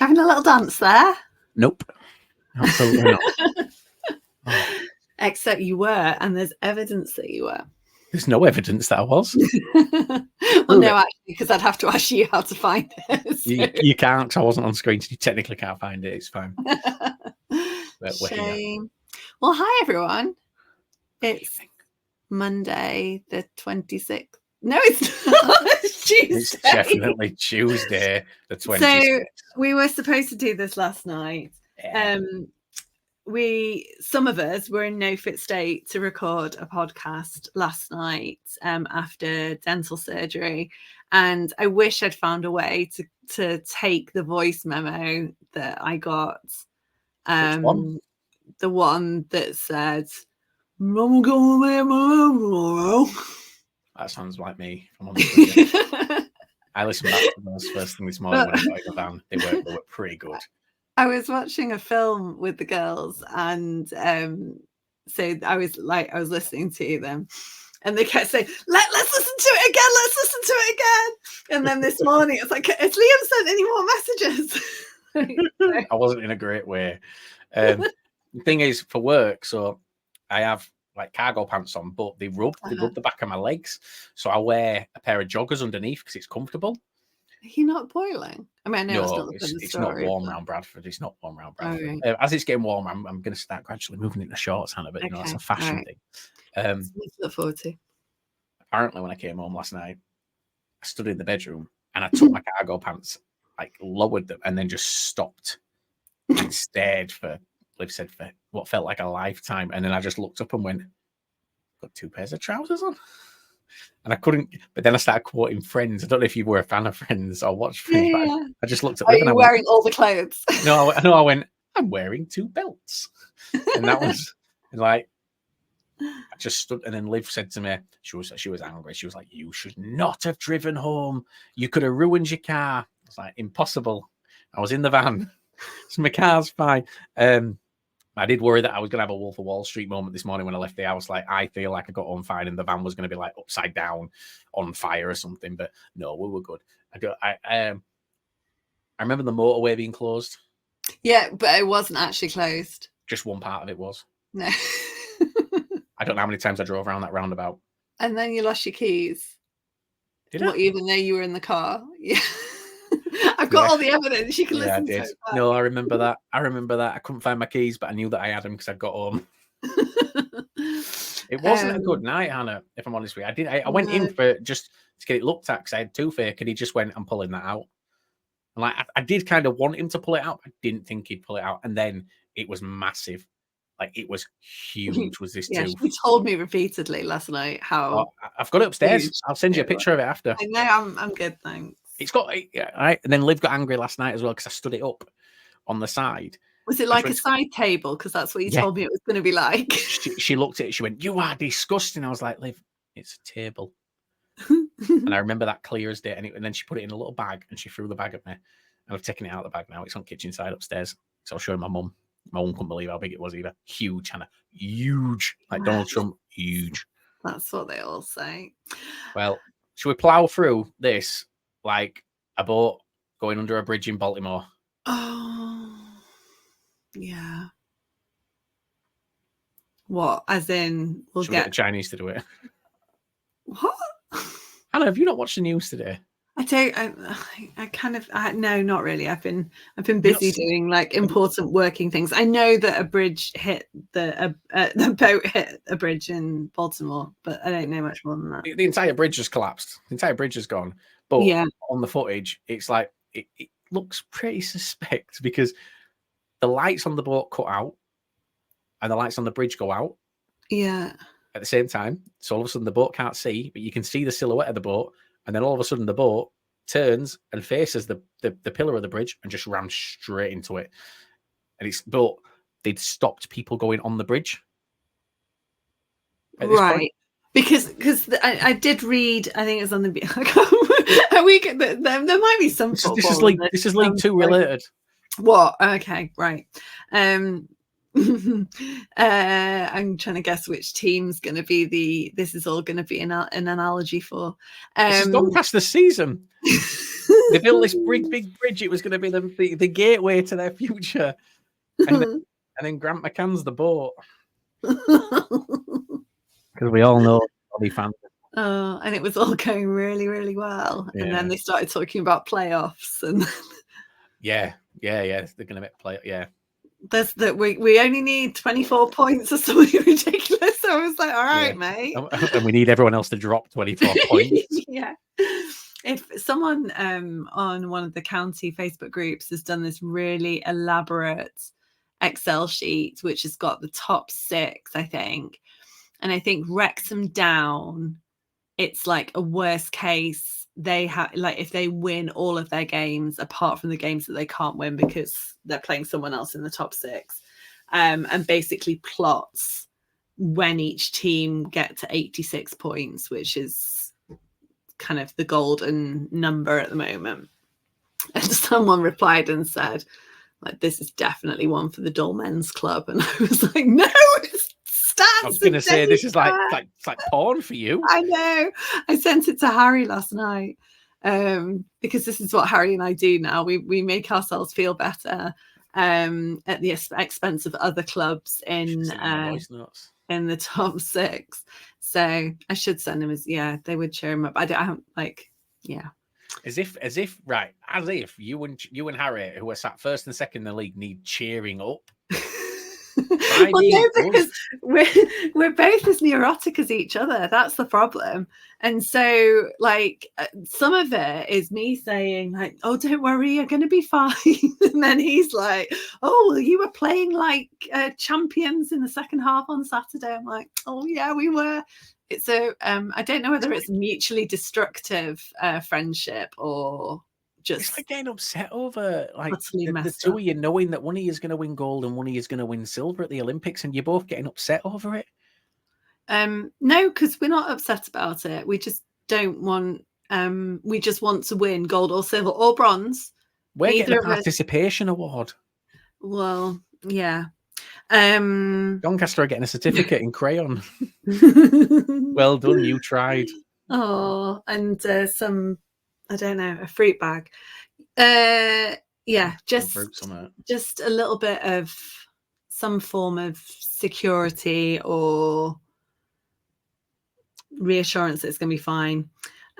Having a little dance there? Nope. Absolutely not. Oh. Except you were, and there's evidence that you were. There's no evidence that I was. Well, no, actually, because I'd have to ask you how to find it. So. You can't. I wasn't on screen, so you technically can't find it. It's fine. Shame. Well, hi, everyone. It's Monday, the 26th. No, it's not. It's Tuesday. It's definitely Tuesday, the 26th. So we were supposed to do this last night. Yeah. Some of us were in no fit state to record a podcast last night after dental surgery, and I wish I'd found a way to take the voice memo that I got. The one that said, "I'm gonna be tomorrow." That sounds like me. If I'm honest with you. I listened back to those first thing this morning when I got in the van. They were pretty good. I was watching a film with the girls, and so I was listening to them, and they kept saying, let's listen to it again, let's listen to it again. And then this morning it's like, has Liam sent any more messages? I wasn't in a great way. The thing is, for work, so I have like cargo pants on, but they rub the back of my legs, so I wear a pair of joggers underneath because it's comfortable. Are you not boiling? I mean, I know it's not warm around Bradford. It's not warm around Bradford. Right. As it's getting warm, I'm going to start gradually moving into shorts, Hannah, but it's a fashion thing. Something to look forward to. Apparently, when I came home last night, I stood in the bedroom and I took my cargo pants, like lowered them, and then just stopped and stared for what felt like a lifetime. And then I just looked up and went, got 2 pairs of trousers on. And I couldn't, but then I started quoting Friends. I don't know if you were a fan of Friends or watched Friends, but I just looked at Liv. Are you wearing all the clothes? No, I went, I'm wearing 2 belts. And that was like, I just stood, and then Liv said to me, she was angry. She was like, you should not have driven home. You could have ruined your car. I was like, impossible. I was in the van. So my car's fine. I did worry that I was going to have a Wolf of Wall Street moment this morning when I left the house. Like, I feel like I got home fine and the van was going to be like upside down on fire or something. But no, we were good. I remember the motorway being closed. Yeah, but it wasn't actually closed. Just one part of it was. No. I don't know how many times I drove around that roundabout. And then you lost your keys. Did I? Even though you were in the car. Yeah. I've got all the evidence. You can listen to it. No, I remember that. I couldn't find my keys, but I knew that I had them because I got home. It wasn't a good night, Hannah, if I'm honest with you. I went in for just to get it looked at because I had toothache, and he just went, I'm pulling that out. And like I did kind of want him to pull it out. I didn't think he'd pull it out. And then it was massive. Like, it was huge, was this tooth. He told me repeatedly last night how... I've got it upstairs. I'll send you a picture of it after. I know, I'm good, thanks. It's got... right, and then Liv got angry last night as well because I stood it up on the side. Was it like a side table? Because that's what you told me it was going to be like. She looked at it, she went, you are disgusting. I was like, Liv, it's a table. And I remember that clear as day. And then she put it in a little bag and she threw the bag at me. And I've taken it out of the bag now. It's on kitchen side upstairs. So I'll show my mum. My mum couldn't believe how big it was either. Huge, Hannah. Huge. Like Donald Trump, huge. That's what they all say. Well, should we plow through this like a boat going under a bridge in Baltimore? Oh, yeah. What? As in, we'll get the Chinese to do it. What? Hannah, have you not watched the news today? I don't. I kind of. No, not really. I've been busy doing like important working things. I know that a bridge hit the boat hit a bridge in Baltimore, but I don't know much more than that. The entire bridge has collapsed. The entire bridge has gone. But on the footage, it's like it looks pretty suspect because the lights on the boat cut out, and the lights on the bridge go out. Yeah. At the same time, so all of a sudden the boat can't see, but you can see the silhouette of the boat. And then all of a sudden the boat turns and faces the pillar of the bridge and just ran straight into it. And but they'd stopped people going on the bridge. Right. Because I did read, I think it was on the there might be some this is League Two related. What? Okay, right. I'm trying to guess which team's going to be this is all going to be an analogy for. This is Doncaster season. They built this big bridge. It was going to be the gateway to their future. And then Grant McCann's the boat. Because we all know Bobby fans. And it was all going really, really well. Yeah. And then they started talking about playoffs. And yeah. They're going to make play. Yeah. There's that we only need 24 points or something ridiculous. So I was like, all right, mate. And we need everyone else to drop 24 points. Yeah. If someone on one of the county Facebook groups has done this really elaborate Excel sheet, which has got the top 6, I think. And I think Wrexham down, it's like a worst case. They have, like, if they win all of their games apart from the games that they can't win because they're playing someone else in the top 6, and basically plots when each team get to 86 points, which is kind of the golden number at the moment. And someone replied and said, like, this is definitely one for the Dull Men's Club. And I was like, no, it's stats. I was going to say, this is like porn for you. I know. I sent it to Harry last night because this is what Harry and I do now. We make ourselves feel better at the expense of other clubs in the top 6. So I should send him they would cheer him up. As if you and Harry, who are sat first and second in the league, need cheering up. Well, no, because we're both as neurotic as each other. That's the problem. And so, like, some of it is me saying, like, oh, don't worry, you're going to be fine. And then he's like, oh, well, you were playing like champions in the second half on Saturday. I'm like, oh, yeah, we were. It's I don't know whether it's mutually destructive friendship or just, it's like getting upset over like the two of you knowing that one of you is going to win gold and one of you is going to win silver at the Olympics, and you're both getting upset over it. No, because we're not upset about it. We just don't want. We just want to win gold or silver or bronze. We're getting a participation award. Well, yeah. Doncaster are getting a certificate in crayon. Well done, you tried. Oh, and some, I don't know, a fruit bag. Just a little bit of some form of security or reassurance that it's going to be fine.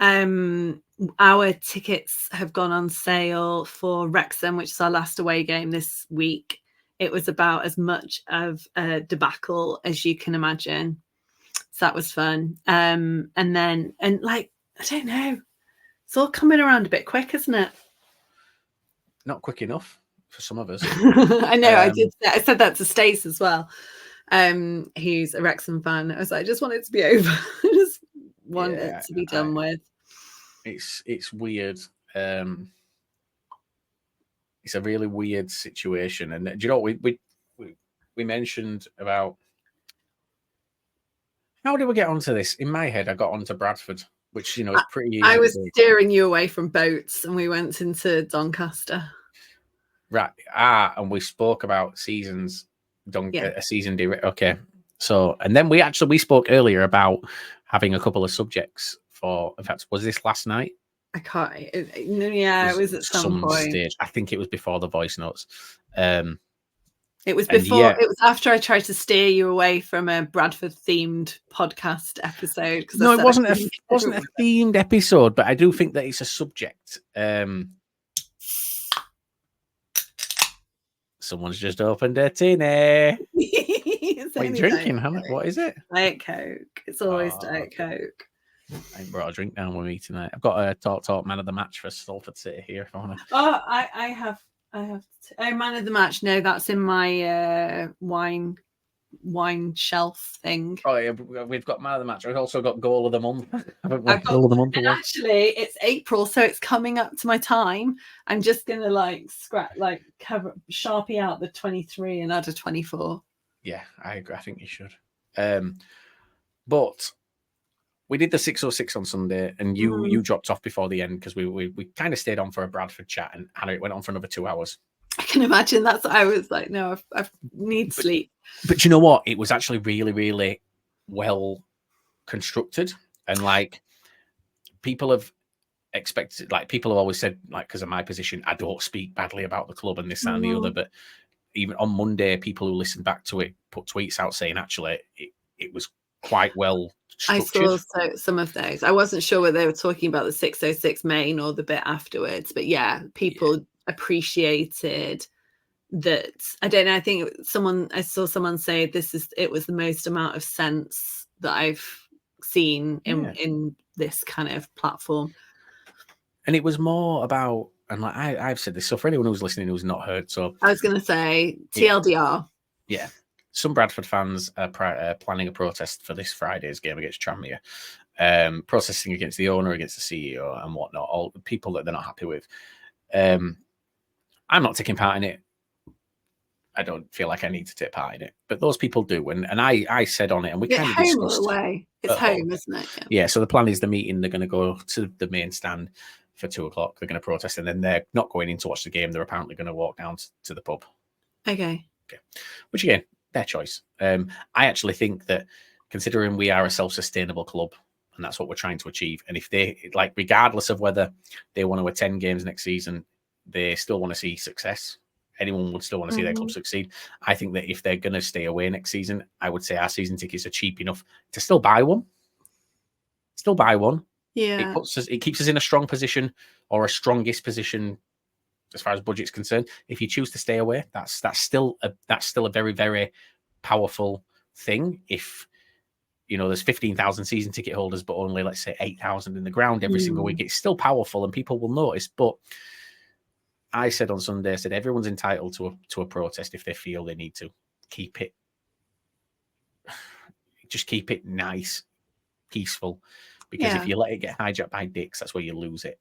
Our tickets have gone on sale for Wrexham, which is our last away game this week. It was about as much of a debacle as you can imagine. So that was fun. And like, I don't know, it's all coming around a bit quick, isn't it? Not quick enough for some of us. I know. I said that to Stace as well. Who's a Wrexham fan. I was like, I just want it to be over. I just want it to be done with. It's weird. It's a really weird situation. And do you know what we mentioned about? How did we get onto this? In my head, I got onto Bradford, which, you know, is pretty easy. I was steering you away from boats and we went into Doncaster. Right. And we spoke about seasons, a season. Okay. So, and then we spoke earlier about having a couple of subjects for, in fact, was this last night? I can't. It was at some point. Stage. I think it was before the voice notes. It was before. It was after I tried to steer you away from a Bradford themed podcast episode. No, it wasn't a themed episode, but I do think that it's a subject. Someone's just opened a tinny. What are you drinking, Hannah? What is it? Diet Coke. It's always Diet Coke. I ain't brought a drink down with me tonight. I've got a talk man of the match for Salford City here. If I want to. Oh, I have. Man of the match. No, that's in my wine shelf thing. Oh yeah, we've got man of the match. We've also got goal of the month. Goal of the month. And actually, it's April, so it's coming up to my time. I'm just gonna Sharpie out the 23 and add a 24. Yeah, I agree. I think you should. But we did the 606 on Sunday, and you dropped off before the end because we kind of stayed on for a Bradford chat, and Hannah, it went on for another 2 hours. I can imagine. That's what I was like, no, I need sleep. But you know what? It was actually really, really well constructed, and like people have expected, like people have always said, like, because of my position, I don't speak badly about the club and this that, and the other. But even on Monday, people who listened back to it put tweets out saying actually it was quite well structured. I saw some of those. I wasn't sure whether they were talking about the 606 main or the bit afterwards, but yeah, people appreciated that. I don't know. I think I saw someone say it was the most amount of sense that I've seen in this kind of platform. And it was more about, and like I've said this, so for anyone who's listening who's not heard, so I was going to say TLDR. Yeah. Some Bradford fans are planning a protest for this Friday's game against Tranmere, protesting against the owner, against the CEO and whatnot, all the people that they're not happy with. I'm not taking part in it. I don't feel like I need to take part in it, but those people do. And I said on it, and we kind of discussed. Home or away? It's home, isn't it? Yeah. So the plan is the meeting, they're going to go to the main stand for 2:00. They're going to protest, and then they're not going in to watch the game. They're apparently going to walk down to the pub. Okay. Which again, their choice. I actually think that considering we are a self-sustainable club and that's what we're trying to achieve, and if they, like, regardless of whether they want to attend games next season, they still want to see success. Anyone would still want to see their club succeed. I think that if they're going to stay away next season, I would say our season tickets are cheap enough to still buy one. Yeah. It keeps us in a strong position, or a strongest position as far as budget's concerned. If you choose to stay away, that's still a very, very powerful thing. If there's 15,000 season ticket holders, but only, let's say, 8,000 in the ground every single week, it's still powerful and people will notice. But I said on Sunday, everyone's entitled to a protest if they feel they need to. Keep it nice, peaceful, because if you let it get hijacked by dicks, that's where you lose it.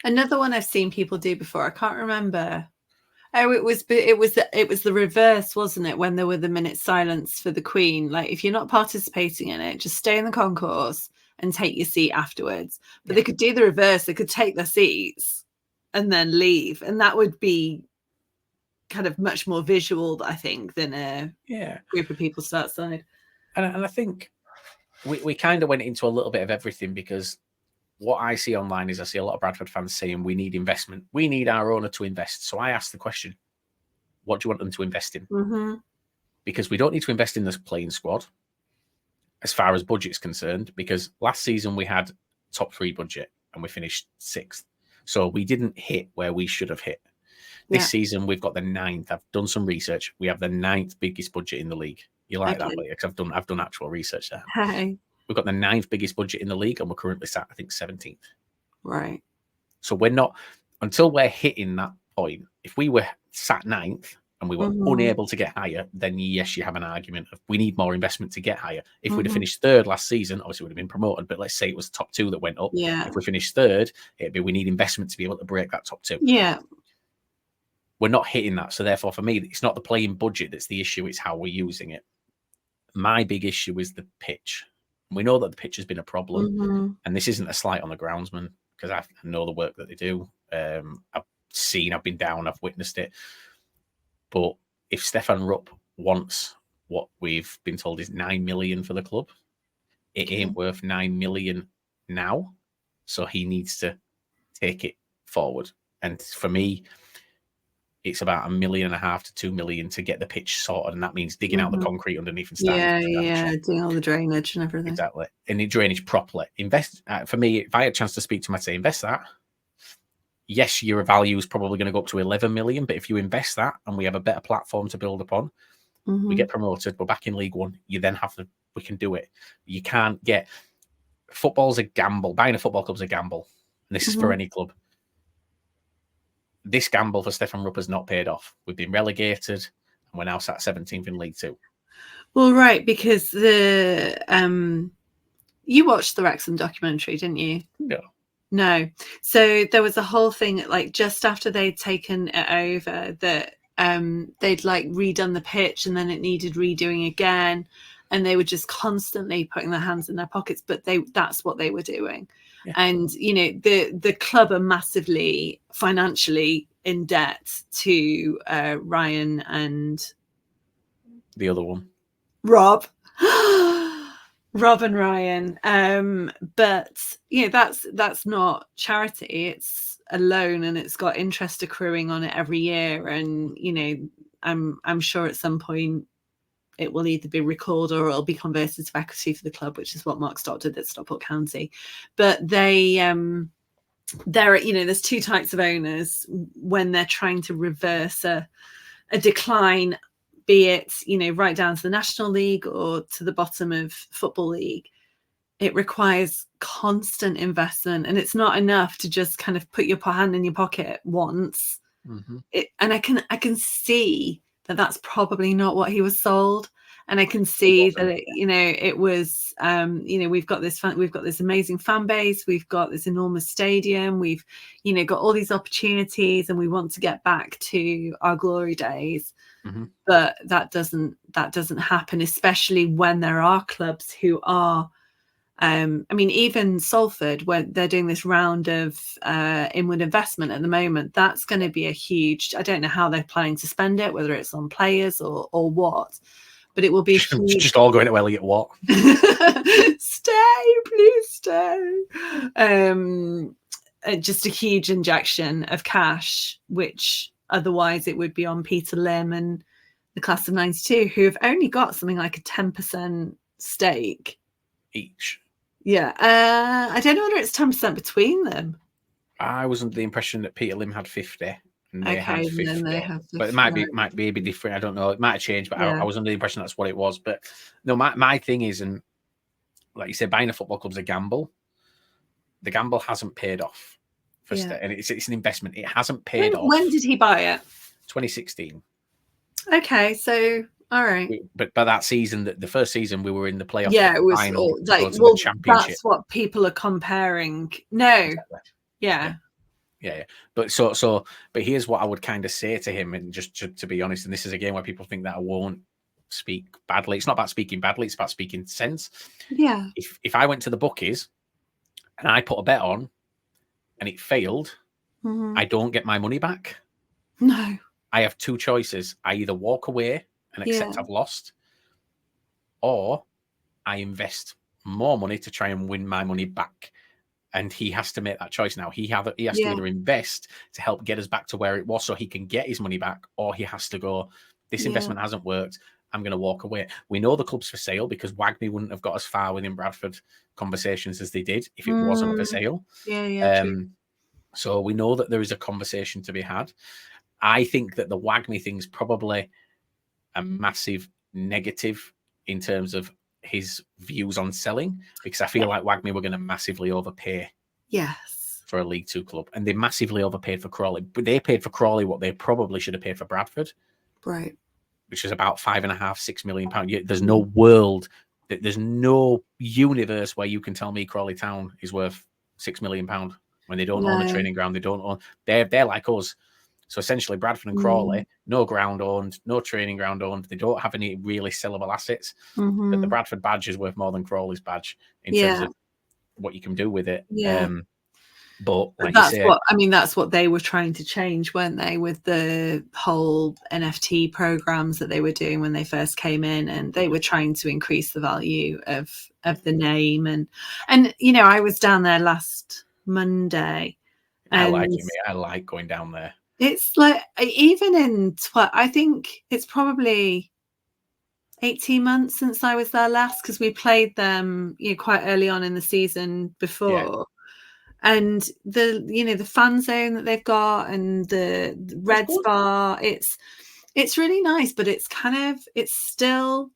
Another one I've seen people do before, I can't remember. Oh, it was the reverse, wasn't it? When there were the minute silence for the Queen. Like, if you're not participating in it, just stay in the concourse and take your seat afterwards. But they could do the reverse. They could take their seats and then leave, and that would be kind of much more visual, I think, than a group of people stood outside. And I think we kind of went into a little bit of everything, because what I see online is I see a lot of Bradford fans saying we need investment. We need our owner to invest. So I asked the question, what do you want them to invest in? Mm-hmm. Because we don't need to invest in this playing squad as far as budget's concerned, because last season we had top 3 budget and we finished 6th. So we didn't hit where we should have hit. This season we've got the 9th. I've done some research. We have the 9th biggest budget in the league. You like that, because I've done actual research there. Hey. We've got the 9th biggest budget in the league, and we're currently sat, I think, 17th. Right. So we're not, until we're hitting that point. If we were sat 9th and we were unable to get higher, then yes, you have an argument of we need more investment to get higher. If we'd have finished 3rd last season, obviously we'd have been promoted. But let's say it was top 2 that went up. Yeah. If we finished 3rd, it'd be we need investment to be able to break that top 2. Yeah. We're not hitting that. So therefore, for me, it's not the playing budget that's the issue. It's how we're using it. My big issue is the pitch. We know that the pitch has been a problem, and this isn't a slight on the groundsman, because I know the work that they do. I've been down, I've witnessed it. But if Stefan Rupp wants what we've been told is 9 million for the club, it ain't worth 9 million now. So he needs to take it forward. And for me, it's about $1.5 million to 2 million to get the pitch sorted, and that means digging out the concrete underneath and starting. Doing all the drainage and everything. Exactly, and the drainage properly. Invest for me. If I had a chance to speak to him, I'd say invest that. Yes, your value is probably going to go up to 11 million, but if you invest that and we have a better platform to build upon, we get promoted. We're back in League One. You then we can do it. You can't get football's a gamble. Buying a football club's a gamble, and this is for any club. This gamble for Stefan Rupp has not paid off. We've been relegated, and we're now sat 17th in League Two. Well, right, because you watched the Wrexham documentary, didn't you? No. So there was a whole thing, like, just after they'd taken it over, that they'd like redone the pitch, and then it needed redoing again, and they were just constantly putting their hands in their pockets. But that's what they were doing. Yeah. And, the club are massively financially in debt to Ryan and the other one, Rob. Rob and Ryan. But that's not charity. It's a loan, and it's got interest accruing on it every year. And I'm sure at some point it will either be recalled or it'll be converted to equity for the club, which is what Mark Stock did at Stockport County. But there's two types of owners when they're trying to reverse a decline, be it right down to the National League or to the bottom of Football League. It requires constant investment, and it's not enough to just kind of put your hand in your pocket once. Mm-hmm. And I can see that that's probably not what he was sold. And I can see that it was we've got this amazing fan base, we've got this enormous stadium, we've got all these opportunities, and we want to get back to our glory days. Mm-hmm. But that doesn't happen, especially when there are clubs who are even Salford, when they're doing this round of inward investment at the moment, that's going to be a huge, I don't know how they're planning to spend it, whether it's on players or what, but it will be just all going to Elliot Watt. Stay, please stay. Just a huge injection of cash, which otherwise it would be on Peter Lim and the class of 92, who have only got something like a 10% stake each. Yeah, I don't know whether it's 10% between them. I was under the impression that Peter Lim had 50 and they had 50. And they have 50. But it might be a bit different. I don't know. It might have changed, but I was under the impression that's what it was. But no, my thing is, and like you said, buying a football club's a gamble. The gamble hasn't paid off. And it's an investment. It hasn't paid off. When did he buy it? 2016. Okay, so all right. But by that season, the first season, we were in the playoff. Yeah, it was final the championship. That's what people are comparing. No, exactly. Yeah. But but here's what I would kind of say to him, and just to be honest, and this is again where people think that I won't speak badly. It's not about speaking badly; it's about speaking sense. Yeah. If I went to the bookies and I put a bet on, and it failed, I don't get my money back. No. I have two choices. I either walk away and accept I've lost, or I invest more money to try and win my money back. And he has to make that choice now. He has to either invest to help get us back to where it was so he can get his money back, or he has to go, this investment hasn't worked, I'm going to walk away. We know the club's for sale because WAGMI wouldn't have got as far within Bradford conversations as they did if it wasn't for sale. True. So we know that there is a conversation to be had. I think that the WAGMI thing's probably a massive negative in terms of his views on selling, because I feel like WAGMI were going to massively overpay for a League Two club, and they massively overpaid for Crawley. But they paid for Crawley what they probably should have paid for Bradford, right? Which is about £5.5–6 million. There's no world, there's no universe where you can tell me Crawley Town is worth £6 million when they don't own a training ground. They don't own. They're like us. So essentially, Bradford and Crawley, no ground owned, no training ground owned. They don't have any really sellable assets. But the Bradford badge is worth more than Crawley's badge in terms of what you can do with it. But like that's what they were trying to change, weren't they, with the whole NFT programs that they were doing when they first came in, and they were trying to increase the value of the name. And I was down there last Monday. I like it, mate. I like going down there. It's like, even I think it's probably 18 months since I was there last, because we played them quite early on in the season before. And the fan zone that they've got and the Reds bar, it's really nice, but it's still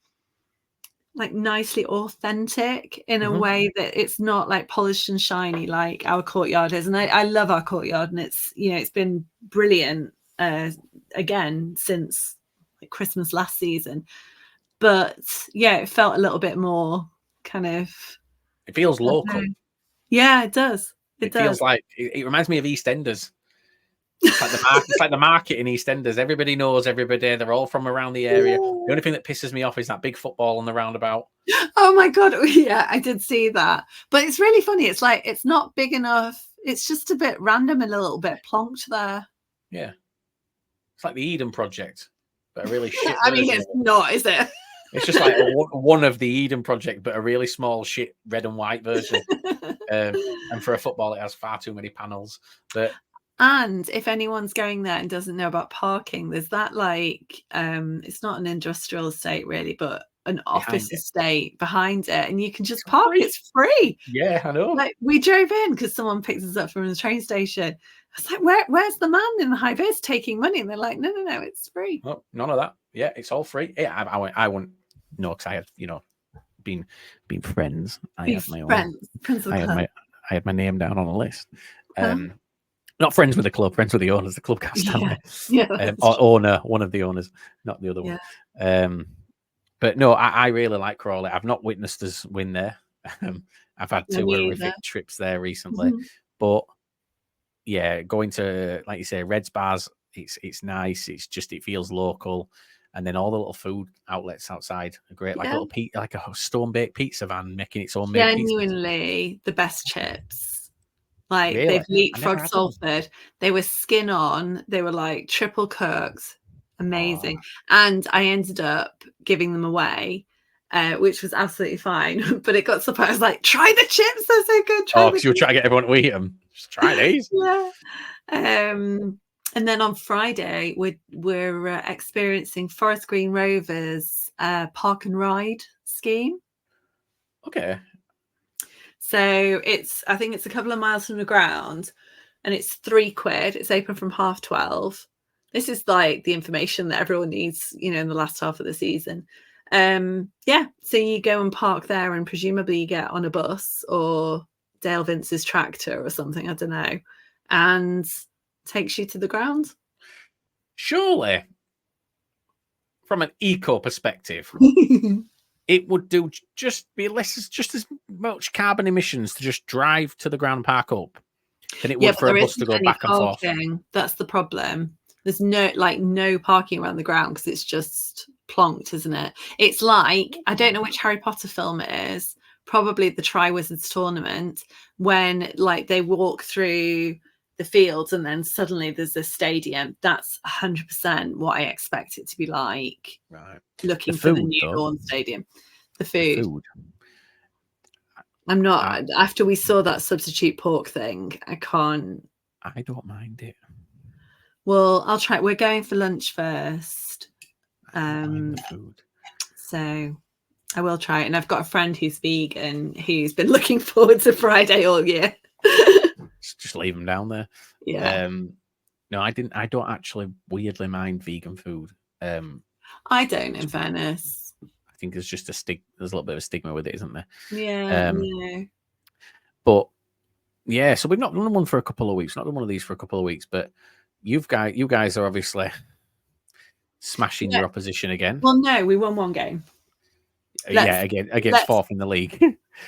like nicely authentic in a way that it's not like polished and shiny like our courtyard is. And I love our courtyard, and it's it's been brilliant again since like Christmas last season. But it felt a little bit more kind of, it feels local. Yeah, it does. It feels like it reminds me of EastEnders. It's like the market in EastEnders. Everybody knows everybody. They're all from around the area. The only thing that pisses me off is that big football on the roundabout. Oh my God. Yeah, I did see that. But it's really funny. It's like, it's not big enough. It's just a bit random and a little bit plonked there. Yeah. It's like the Eden Project, but a really shit I mean, it's not, is it? It's just like one of the Eden Project, but a really small shit red and white version. And for a football, it has far too many panels. But and if anyone's going there and doesn't know about parking, there's that like it's not an industrial estate really, but an office estate behind it, and you can just park. It's free. Yeah, I know. Like we drove in because someone picked us up from the train station. I was like, where's the man in the high vis taking money? And they're like, no, it's free. Oh, none of that. Yeah, it's all free. Yeah, I wouldn't know because I had, been friends. I had my own friends of the club. I had my name down on a list. Not friends with the club, friends with the owners. The club can't stand me. Yeah, or owner, one of the owners, not the other one. But no, I really like Crawley. I've not witnessed us win there. I've had two horrific trips there recently, but yeah, going to, like you say, Red's Bars, it's nice. It's just, it feels local. And then all the little food outlets outside are great. Like a little like a stone baked pizza van making its own made pizza. Genuinely the best chips. Like they've leapfrogged Salford. They were skin on. They were like triple cooked. Amazing. And I ended up giving them away, which was absolutely fine. But it got so bad. I was like, try the chips. They're so good. Because you were trying to get everyone to eat them. Just try these. Yeah. And then on Friday, we're experiencing Forest Green Rovers park and ride scheme. Okay. So I think it's a couple of miles from the ground, and it's £3. It's open from 12:30. This is like the information that everyone needs, in the last half of the season. So you go and park there, and presumably you get on a bus or Dale Vince's tractor or something, I don't know, and takes you to the ground. Surely, from an eco perspective, it would do just as much carbon emissions to just drive to the ground and park up than it would for a bus to go back and forth. That's the problem. There's no parking around the ground because it's just plonked, isn't it? It's like, I don't know which Harry Potter film it is, probably the Triwizards Tournament, when like they walk through the fields and then suddenly there's a stadium. That's 100% what I expect it to be like. Right. Looking for the new Dawn Stadium. The food. I'm not, after we saw that substitute pork thing, I can't. I don't mind it. Well, I'll try. We're going for lunch first. The food. So I will try it. And I've got a friend who's vegan who's been looking forward to Friday all year. Just leave them down there. Yeah. No, I don't actually weirdly mind vegan food. I don't, in fairness. I think there's just there's a little bit of a stigma with it, isn't there? Yeah. But yeah, so we've not done one for a couple of weeks. Not done one of these for a couple of weeks, but you guys are obviously smashing your opposition again. Well, no, we won one game. Again against fourth in the league.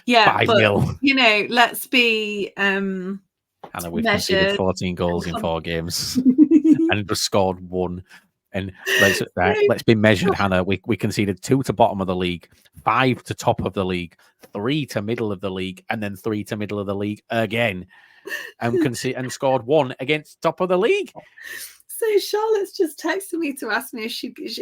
Yeah, 5-0. Let's be Hannah, we've conceded 14 goals in 4 games and just scored 1. And let's be measured, Hannah. We conceded 2 to bottom of the league, 5 to top of the league, 3 to middle of the league, and then 3 to middle of the league again, and scored 1 against top of the league. So Charlotte's just texted me to ask me if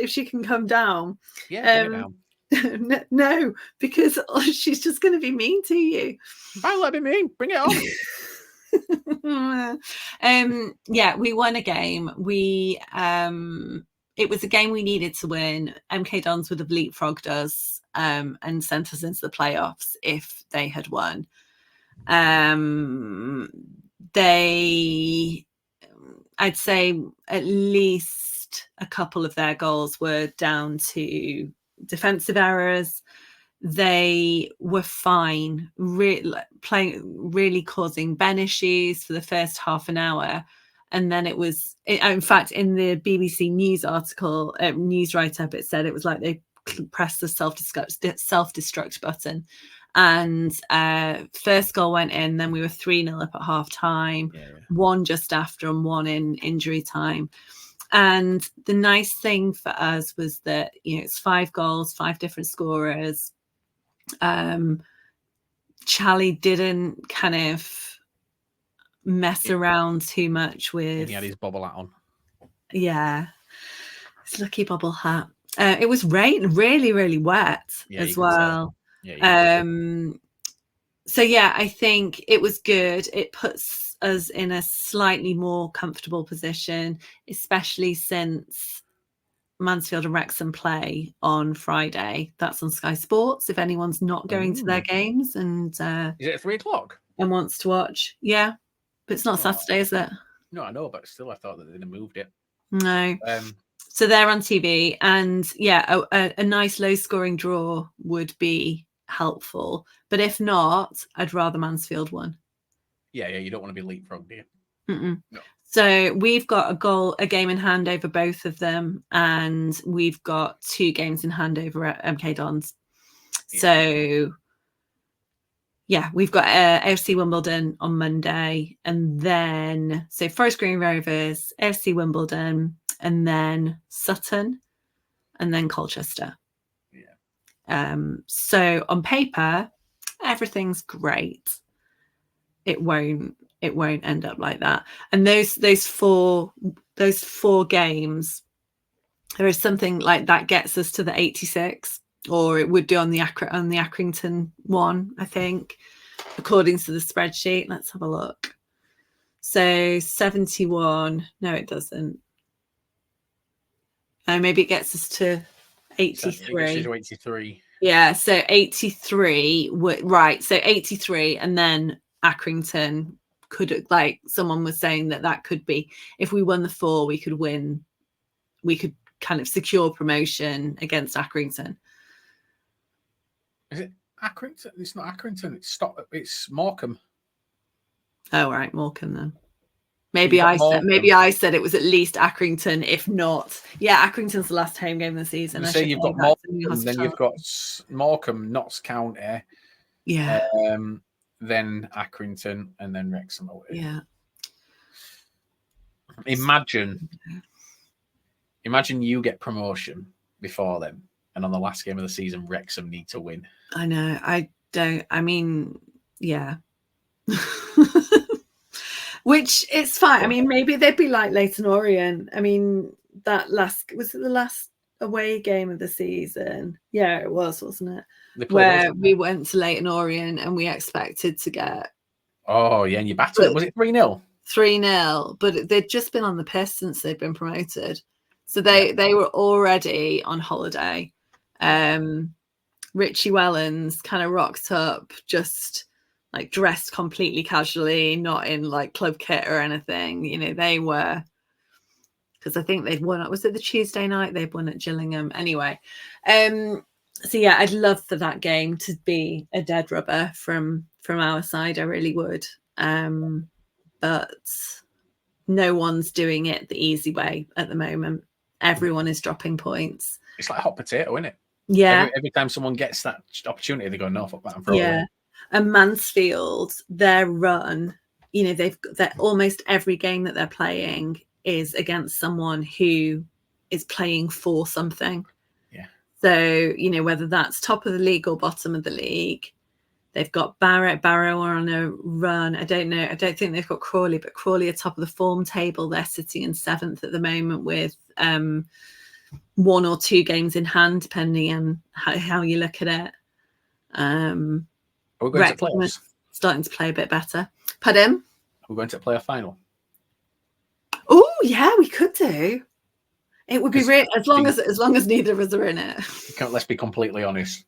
she can come down. Yeah, bring it down. No, because she's just going to be mean to you. Fine, let me mean. Bring it on. Yeah, we won a game. It was a game we needed to win. MK Dons would have leapfrogged us and sent us into the playoffs if they had won. I'd say at least a couple of their goals were down to defensive errors. They were fine, really causing Ben issues for the first half an hour. And then it was, in fact, in the BBC News article, news write-up, it said it was like they pressed the self-destruct button. And first goal went in, then we were 3-0 up at half time, 1 just after and 1 in injury time. And the nice thing for us was that, it's 5 goals, 5 different scorers. Charlie didn't kind of mess around too much with. And he had his bobble hat on. Yeah, his lucky bobble hat. It was really, really wet Yeah, as you can tell. well. Yeah, you can tell. So yeah, I think it was good. It puts us in a slightly more comfortable position, especially since Mansfield and Wrexham play on Friday. That's on Sky Sports. If anyone's not going to their games and Is it at 3:00? And wants to watch, yeah, but it's not Oh. Saturday, is it? No, I know, but still, I thought that they'd moved it. No. So they're on TV, and yeah, a nice low-scoring draw would be helpful. But if not, I'd rather Mansfield won. Yeah, you don't want to be leapfrogged, do you? No. So we've got a game in hand over both of them, and we've got 2 games in hand over at MK Dons. Yeah. So yeah, we've got AFC Wimbledon on Monday, and then so Forest Green Rovers, AFC Wimbledon, and then Sutton, and then Colchester. Yeah. So on paper, everything's great. It won't end up like that. And those four games, there is something like that gets us to the 86, or it would do on the Accrington one, I think, according to the spreadsheet. Let's have a look. So 71. No, it doesn't. Maybe it gets us to 83. It gets you to 83. Yeah, so 83. Right, so 83, and then Accrington could, like someone was saying, that could be, if we won the 4, we could win. We could kind of secure promotion against Accrington. Is it Accrington? It's not Accrington. It's Morecambe. Oh, right, Morecambe then. Maybe I said it was at least Accrington, if not. Yeah, Accrington's the last home game of the season. You say you've got Morecambe, then you've got Morecambe, Notts County. Yeah. Then Accrington, and then Wrexham away. Yeah. Imagine you get promotion before them, and on the last game of the season, Wrexham need to win. I know. I mean, yeah. Which it's fine. I mean, maybe they'd be like Leyton Orient. I mean, was it the last away game of the season? Yeah, it was, wasn't it? Where we went to Leyton Orient and we expected to get. Oh yeah, and you battled it. Was it 3-0? 3-0, but they'd just been on the piss since they'd been promoted, so they were already on holiday. Richie Wellens kind of rocked up, just like dressed completely casually, not in like club kit or anything. You know, they were, because I think they'd won. Was it the Tuesday night they'd won at Gillingham? Anyway, so yeah, I'd love for that game to be a dead rubber from our side. I really would. But no one's doing it the easy way at the moment. Everyone is dropping points. It's like hot potato, isn't it? Yeah. Every time someone gets that opportunity, they go, no, fuck that. Yeah. And Mansfield, their run, you know, they're almost every game that they're playing is against someone who is playing for something. Yeah. So, you know, whether that's top of the league or bottom of the league, they've got Barrow are on a run. I don't know. I don't think they've got Crawley, but Crawley are top of the form table. They're sitting in 7th at the moment with 1 or 2 games in hand, depending on how you look at it. Are we going to playoffs? Starting to play a bit better. Pardon? We're going to play a final. Oh yeah, we could do. It would be great as long as neither of us are in it. Let's be completely honest.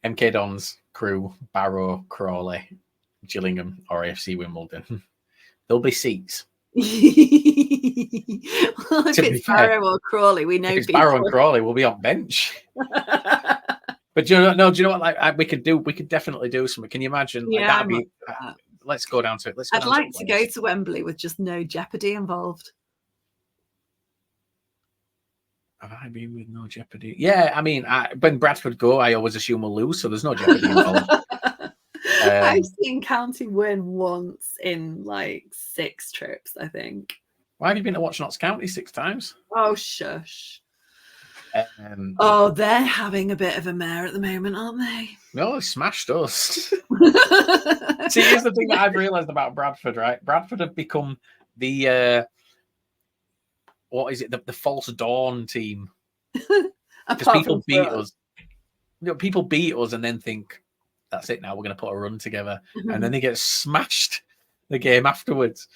MK Dons, Crewe, Barrow, Crawley, Gillingham, or AFC Wimbledon. There'll be seats. Well, if it's Barrow or Crawley, we know. If it's Barrow and Crawley, we'll be on bench. But do you know what? Like we could definitely do something. Can you imagine? Like, yeah, let's go down to it. I'd like to go to Wembley with just no jeopardy involved. Have I been with no jeopardy? Yeah, I mean, when Bradford go, I always assume we'll lose, so there's no jeopardy involved. I've seen County win once in like 6 trips, I think. Why have you been to watch Notts County 6 times? Oh, shush. They're having a bit of a mare at the moment, aren't they? No, they smashed us. See, here's the thing that I've realised about Bradford, right? Bradford have become the what is it? The false dawn team. Because Apart people from beat for us. People beat us and then think, that's it now, we're going to put a run together. And then they get smashed the game afterwards.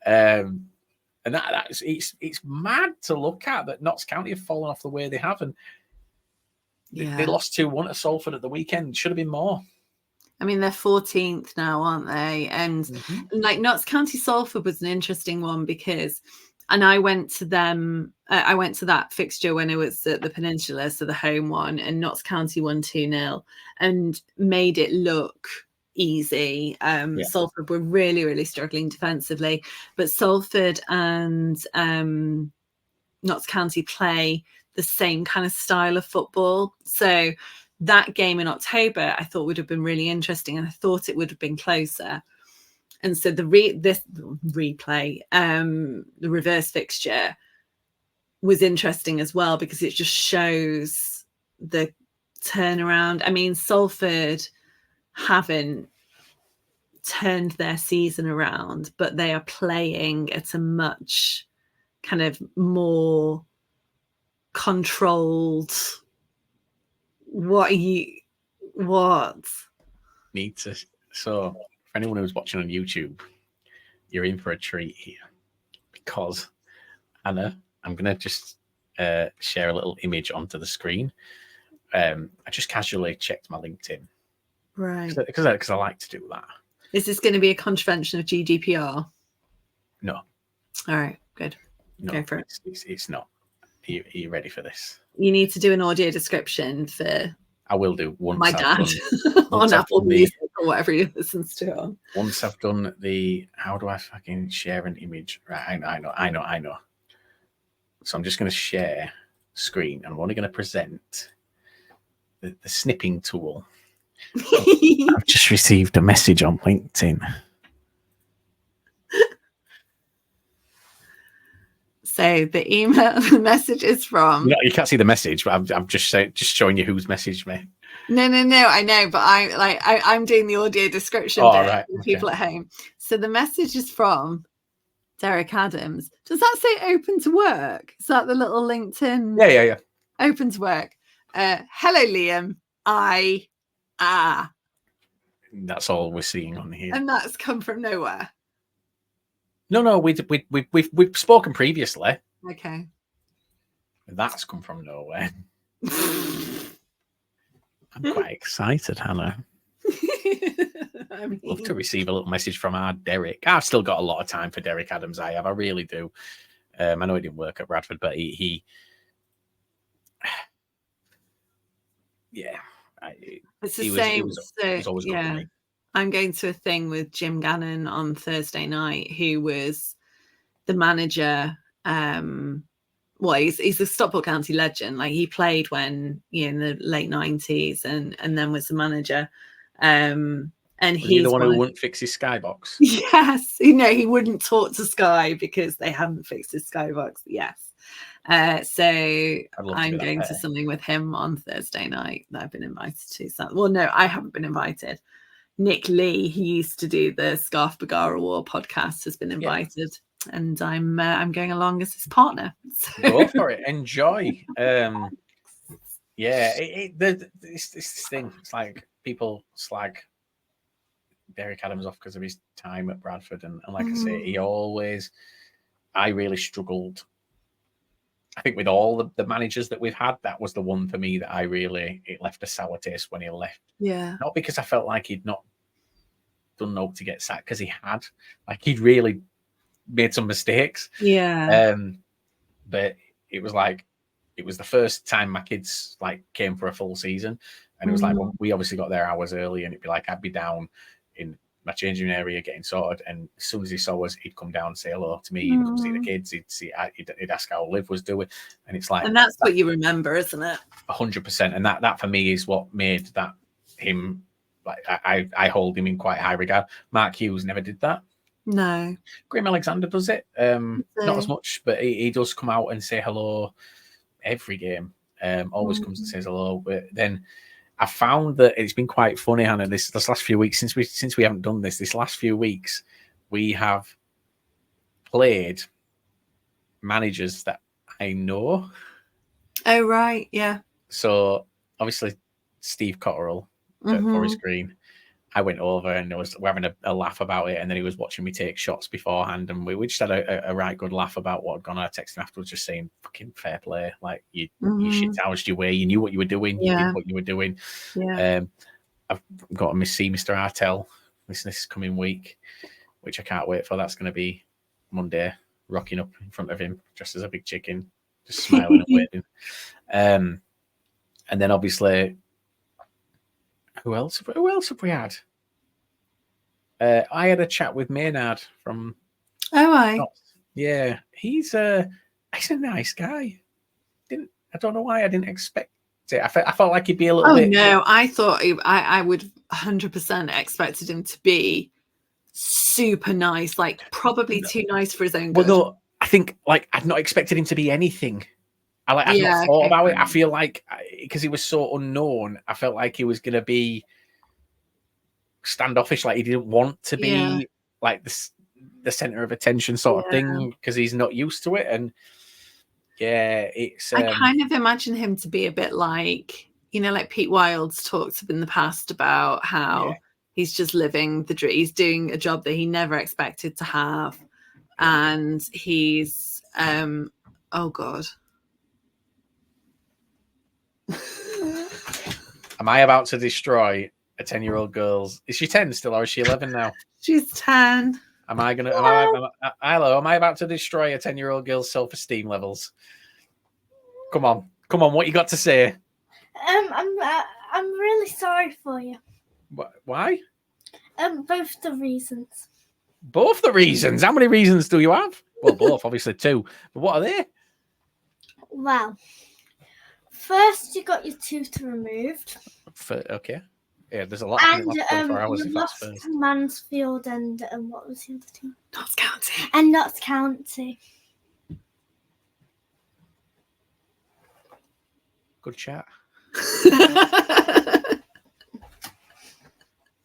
And it's mad to look at that Notts County have fallen off the way they have. And they lost 2-1 to Salford at the weekend. Should have been more. I mean, they're 14th now, aren't they? And like Notts County Salford was an interesting one because, and I went to them, I went to that fixture when it was at the Peninsula, so the home one, and Notts County won 2-0 and made it look easy. Salford were really, really struggling defensively, but Salford and Notts County play the same kind of style of football. So that game in October, I thought would have been really interesting, and I thought it would have been closer. And so the replay, the reverse fixture was interesting as well because it just shows the turnaround. I mean, Salford haven't turned their season around, but they are playing at a much kind of more controlled. What need to. So for anyone who's watching on YouTube, you're in for a treat here because Anna, I'm gonna just share a little image onto the screen. I just casually checked my LinkedIn, right? Because I like to do that. Is this going to be a contravention of GDPR? No. All right, good. No, go for it. It's not. Are you ready for this? You need to do an audio description for. I will do once my dad on Apple Music or whatever he listens to it on. Once I've done the, how do I fucking share an image? Right, I know. So I'm just going to share screen. I'm only going to present the snipping tool. I've just received a message on LinkedIn. So the email, the message is from. You can't see the message, but I'm just showing you who's messaged me. No, I know, but I'm doing the audio description right, for people at home. So the message is from Derek Adams. Does that say open to work? Is that the little LinkedIn? Yeah. Open to work. Hello, Liam. That's all we're seeing on here. And that's come from nowhere. No, we've spoken previously. Okay. That's come from nowhere. I'm quite excited, Hannah. Love to receive a little message from our Derek. I've still got a lot of time for Derek Adams. I really do. I know he didn't work at Bradford, but he yeah. It's the same. He was always good for me. I'm going to a thing with Jim Gannon on Thursday night, who was the manager. He's a Stockport County legend. Like he played when in the late 90s, and then was the manager. And he's the one who wouldn't fix his skybox. Yes, he wouldn't talk to Sky because they hadn't fixed his skybox. Yes. So I'm going to something with him on Thursday night that I've been invited to. So, well, no, I haven't been invited. Nick Lee, he used to do the Scarf Bagara War podcast, has been invited, and I'm going along as his partner. So. Go for it, enjoy. It's this thing. It's like people slag Derek Adams off because of his time at Bradford, and like I say, I really struggled. I think with all the managers that we've had, that was the one for me that it left a sour taste when he left. Yeah. Not because I felt like he'd not done enough to get sacked, because he had. Like he'd really made some mistakes. Yeah. But it was the first time my kids came for a full season, and it was well, we obviously got there hours early, and it'd be I'd be down in my changing area getting sorted, and as soon as he saw us, he'd come down and say hello to me. He'd come see the kids. He'd ask how Liv was doing, and it's and that's what you remember, isn't it? 100%. And that for me is what made that him. I hold him in quite high regard. Mark Hughes never did that. No. Graham Alexander does it. Not as much, but he does come out and say hello every game. Always comes and says hello. But then I found that it's been quite funny, Hannah, this last few weeks, since we haven't done this last few weeks, we have played managers that I know. Oh, right. Yeah. So obviously Steve Cotterill at Forest Green. I went over and we're having a laugh about it, and then he was watching me take shots beforehand, and we just had a right good laugh about what had gone on. I texted him afterwards just saying, fucking fair play. Like, you shit housed your way. You knew what you were doing. You did what you were doing. Yeah. I've got to see Mr. Artell this coming week, which I can't wait for. That's going to be Monday, rocking up in front of him dressed as a big chicken, just smiling and waving. And then obviously, who else have we had? I had a chat with Maynard from. Oh, I. Yeah, he's a nice guy. I don't know why I didn't expect it. I felt like he'd be a little bit. No, I thought I would 100% expected him to be super nice, like probably too nice for his own good. Well, no, I think like I'd not expected him to be anything. I've not thought about it. I feel like because he was so unknown, I felt like he was going to be standoffish, like he didn't want to be like the center of attention sort of thing because he's not used to it. And it's. I kind of imagine him to be a bit like, like Pete Wilde's talked in the past about how he's just living the dream. He's doing a job that he never expected to have, and he's oh God. Am I about to destroy a 10-year-old girl's? Is she 10 still, or is she 11 now? She's 10. Am I about to destroy a 10-year-old girl's self-esteem levels? Come on, what you got to say? I'm really sorry for you. Why? Both the reasons. Both the reasons? How many reasons do you have? Well, both, obviously, two. But what are they? Well, first you got your tooth removed. Okay. Yeah, there's a lot. And you lost to Mansfield and what was the other team? Notts County. And Notts County. Good chat.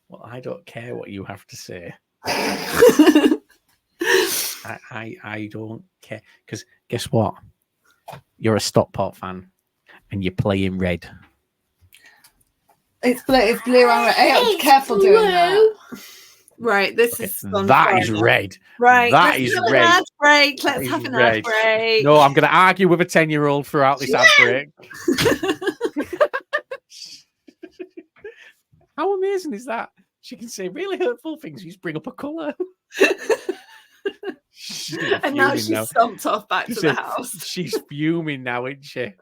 Well, I don't care what you have to say. I don't care, because guess what? You're a Stockport fan, and you're playing red. It's blue and red. Hey, careful doing that. Right, this is that is red. Right, that is red. Ad break. Let's have an ad break. No, I'm going to argue with a 10-year-old throughout this ad break. How amazing is that? She can say really hurtful things. You just bring up a colour. And now she's stomped off back to the house. She's fuming now, isn't she?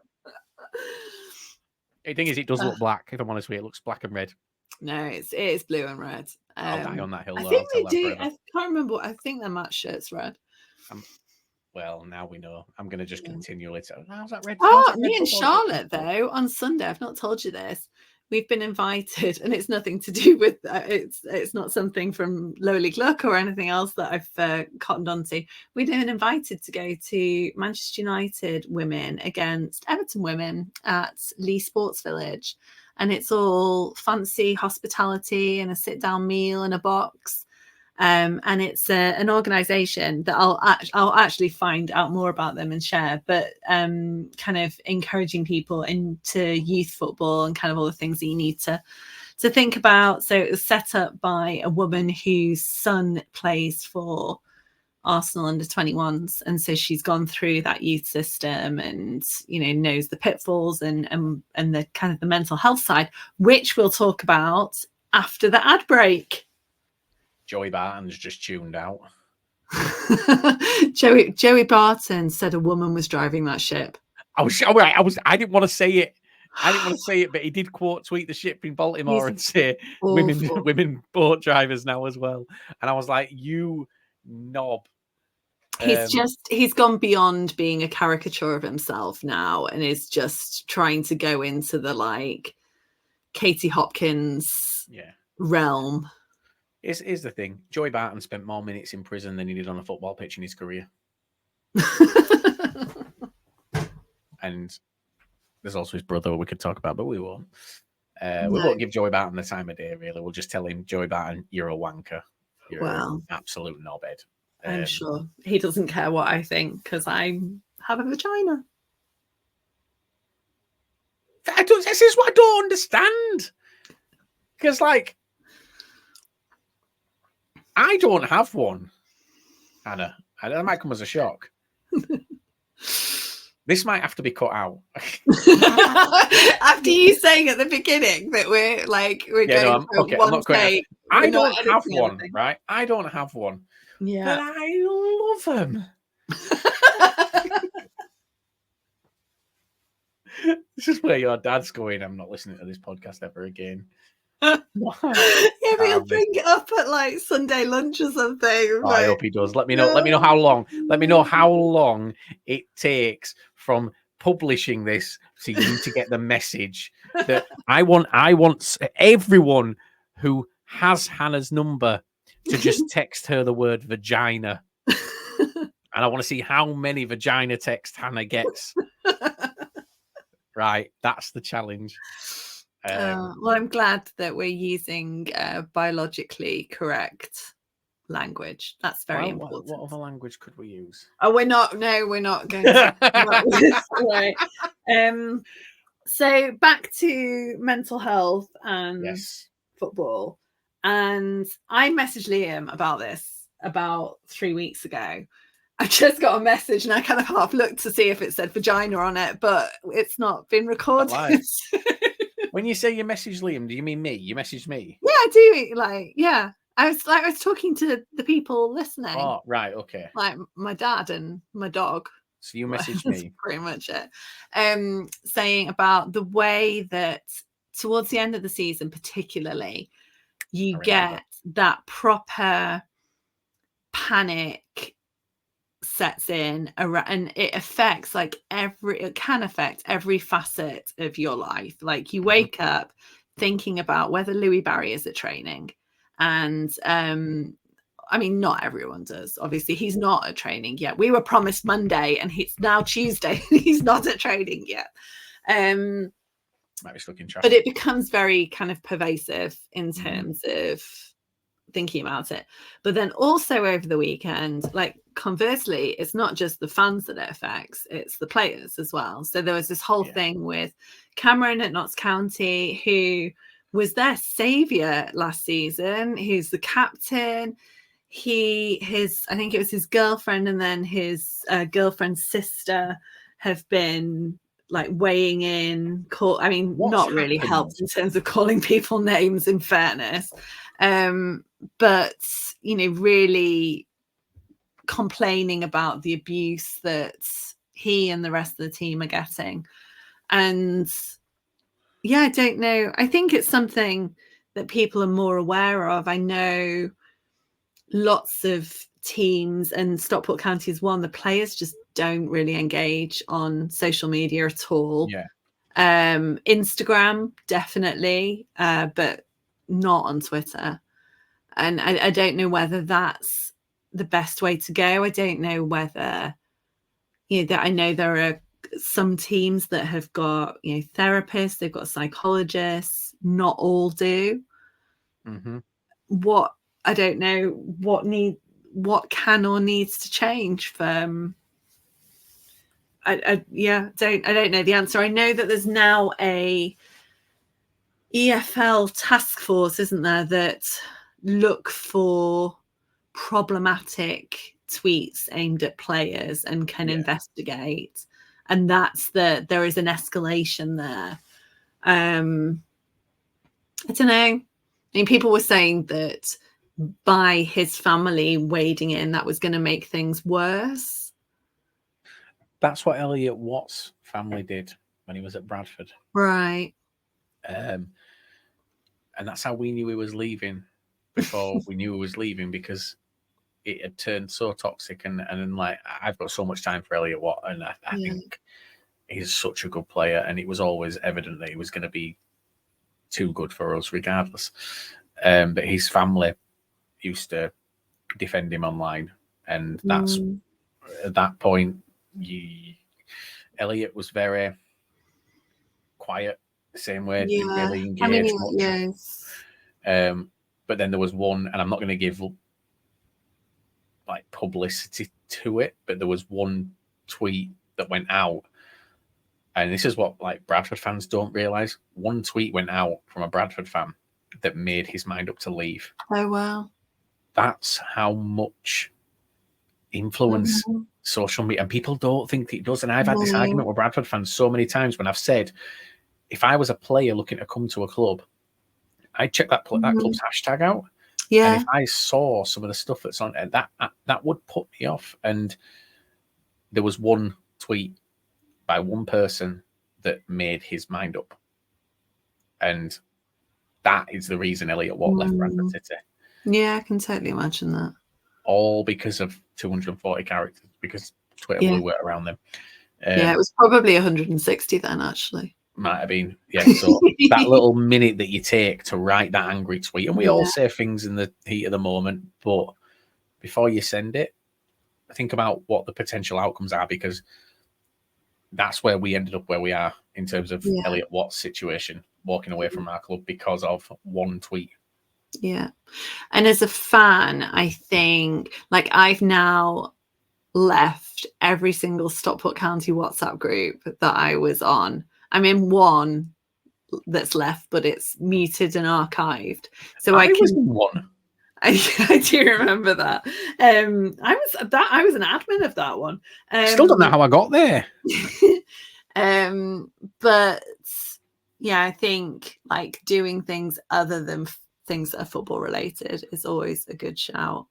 The thing is, it does look black. If I'm honest with you, it looks black and red. No, it is blue and red. I'll die on that hill. I think they do. I can't remember. I think their match shirt's red. Well, now we know. I'm going to just continually tell. How's that red? Me and Charlotte, though, on Sunday, I've not told you this. We've been invited, and it's nothing to do with it's not something from Lowly Gluck or anything else that I've cottoned onto. We've been invited to go to Manchester United women against Everton women at Lee Sports Village, and it's all fancy hospitality and a sit-down meal and a box. And it's an organisation that I'll actually find out more about them and share, but kind of encouraging people into youth football and kind of all the things that you need to think about. So it was set up by a woman whose son plays for Arsenal under 21s, and so she's gone through that youth system and knows the pitfalls and the kind of the mental health side, which we'll talk about after the ad break. Joey Barton's just tuned out. Joey Barton said a woman was driving that ship. I didn't want to say it. But he did quote tweet the ship in Baltimore and say women boat drivers now as well. And I was like, you knob. He's gone beyond being a caricature of himself now and is just trying to go into the like Katie Hopkins realm. Here's the thing. Joey Barton spent more minutes in prison than he did on a football pitch in his career. And there's also his brother we could talk about, but we won't. We won't give Joey Barton the time of day, really. We'll just tell him, Joey Barton, you're a wanker. You're an absolute knobhead. I'm sure he doesn't care what I think because I have a vagina. This is what I don't understand. Because, like, I don't have one, Hannah. That might come as a shock. This might have to be cut out. After you saying at the beginning that we're going from one take. I don't have one, right? I don't have one. Yeah. But I love them. This is where your dad's going. I'm not listening to this podcast ever again. Yeah, but he'll bring it up at like Sunday lunch or something. I hope he does. Let me know. Let me know how long. Let me know how long it takes from publishing this to you to get the message that I want everyone who has Hannah's number to just text her the word vagina. And I want to see how many vagina texts Hannah gets. Right. That's the challenge. Well, I'm glad that we're using biologically correct language. That's very important. What other language could we use? Oh, we're not going to. Right. So back to mental health and football. And I messaged Liam about this about 3 weeks ago. I just got a message and I kind of half looked to see if it said vagina on it, but it's not been recorded. When you say you messaged Liam, do you mean me? You messaged me? Yeah, I do. I was talking to the people listening. Oh, right, okay. Like my dad and my dog. So you messaged me. Pretty much it. Saying about the way that towards the end of the season, particularly, you get that proper panic sets in and it affects it can affect every facet of your life. Like you wake up thinking about whether Louis Barry is at training, and I mean not everyone does, obviously. He's not at training yet. We were promised Monday and it's now Tuesday. He's not at training yet. Might be stuck in traffic. But it becomes very kind of pervasive in terms of thinking about it. But then also over the weekend, like conversely, it's not just the fans that it affects, it's the players as well. So there was this whole thing with Cameron at Notts County, who was their savior last season, who's the captain. I think it was his girlfriend and then his girlfriend's sister have been like weighing in, not really helped in terms of calling people names, in fairness. But, really complaining about the abuse that he and the rest of the team are getting. And I don't know. I think it's something that people are more aware of. I know lots of teams, and Stockport County is one, the players just don't really engage on social media at all. Instagram, definitely, but not on Twitter. And I don't know whether that's the best way to go. I don't know whether, that I know there are some teams that have got, therapists, they've got psychologists, not all do. I don't know what can or needs to change from. I don't know the answer. I know that there's now a EFL task force, isn't there, that look for problematic tweets aimed at players and can investigate, and there is an escalation there. I don't know. I mean, people were saying that by his family wading in, that was going to make things worse. That's what Elliot Watt's family did when he was at Bradford. Right. And that's how we knew he was leaving before we knew he was leaving, because it had turned so toxic. And like, I've got so much time for Elliot Watt, and I think he's such a good player, and it was always evident that he was going to be too good for us regardless. But his family used to defend him online, and that's at that point Elliot was very quiet, the same way, didn't really engage much. But then there was one, and I'm not going to give like publicity to it, but there was one tweet that went out And this is what like Bradford fans don't realise. One tweet went out from a Bradford fan that made his mind up to leave. Oh, wow. That's how much influence social media, and people don't think it does. And I've had this argument with Bradford fans so many times when I've said, if I was a player looking to come to a club, I'd check that club's hashtag out. Yeah. And if I saw some of the stuff that's on it, that would put me off. And there was one tweet by one person that made his mind up. And that is the reason Elliot Watt left Bradford City. Yeah, I can totally imagine that. All because of 240 characters, because Twitter blew it around them. Yeah, it was probably 160 then, actually. Might have been. Yeah, so that little minute that you take to write that angry tweet, and we all say things in the heat of the moment, but before you send it, think about what the potential outcomes are, because that's where we ended up where we are in terms of Elliot Watt's situation, walking away from our club because of one tweet. Yeah. And as a fan, I think, like, I've now left every single Stockport County WhatsApp group that I was on. I'm in one that's left, but it's muted and archived. So I was in one. I do remember that. I was an admin of that one. Still don't know how I got there. But yeah, I think like doing things other than things that are football related is always a good shout,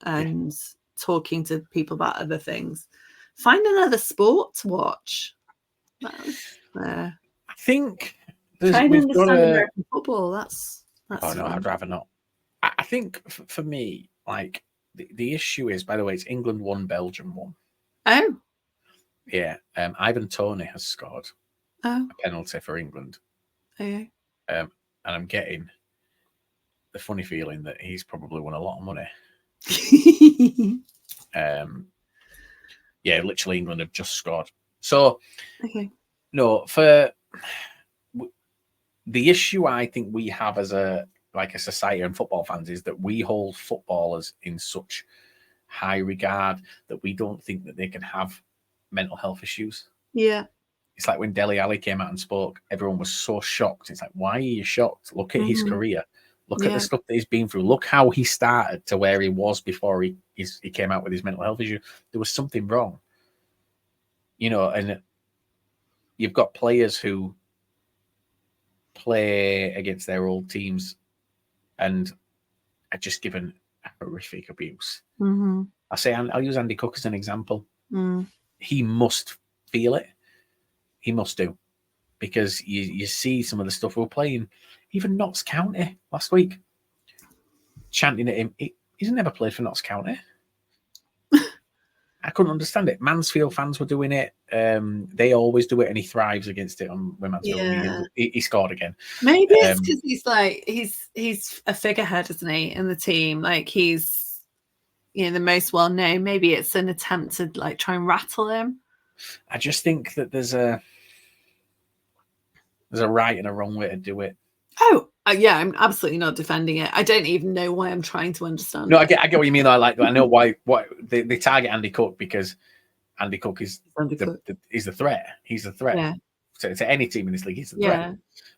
and talking to people about other things. Find another sport to watch. I think try and understand American football. That's oh no, I'd rather not. I think for me, like the issue is, by the way, it's England 1, Belgium 1. Oh. Yeah. Ivan Toney has scored a penalty for England. Okay. And I'm getting the funny feeling that he's probably won a lot of money. Yeah, literally England have just scored. So, no, for the issue I think we have as a society and football fans is that we hold footballers in such high regard that we don't think that they can have mental health issues. Yeah. It's like when Dele Alli came out and spoke, everyone was so shocked. It's like, why are you shocked? Look at his career. Look at the stuff that he's been through. Look how he started to where he was before he came out with his mental health issue. There was something wrong. You know, and you've got players who play against their old teams and are just given horrific abuse. I'll use Andy Cook as an example. He must feel it. He must do, because you see some of the stuff we're playing. Even Notts County last week, chanting at him. He's never played for Notts County. I couldn't understand it. Mansfield fans were doing it. They always do it, and he thrives against it. When Mansfield, he scored again. Maybe it's because he's a figurehead, isn't he, in the team? Like he's the most well known. Maybe it's an attempt to like try and rattle him. I just think that there's a right and a wrong way to do it. Oh, yeah, I'm absolutely not defending it. I don't even know why I'm trying to understand. No, I get what you mean. I know why they target Andy Cook, because Andy Cook is the threat. He's the threat to any team in this league. He's the threat.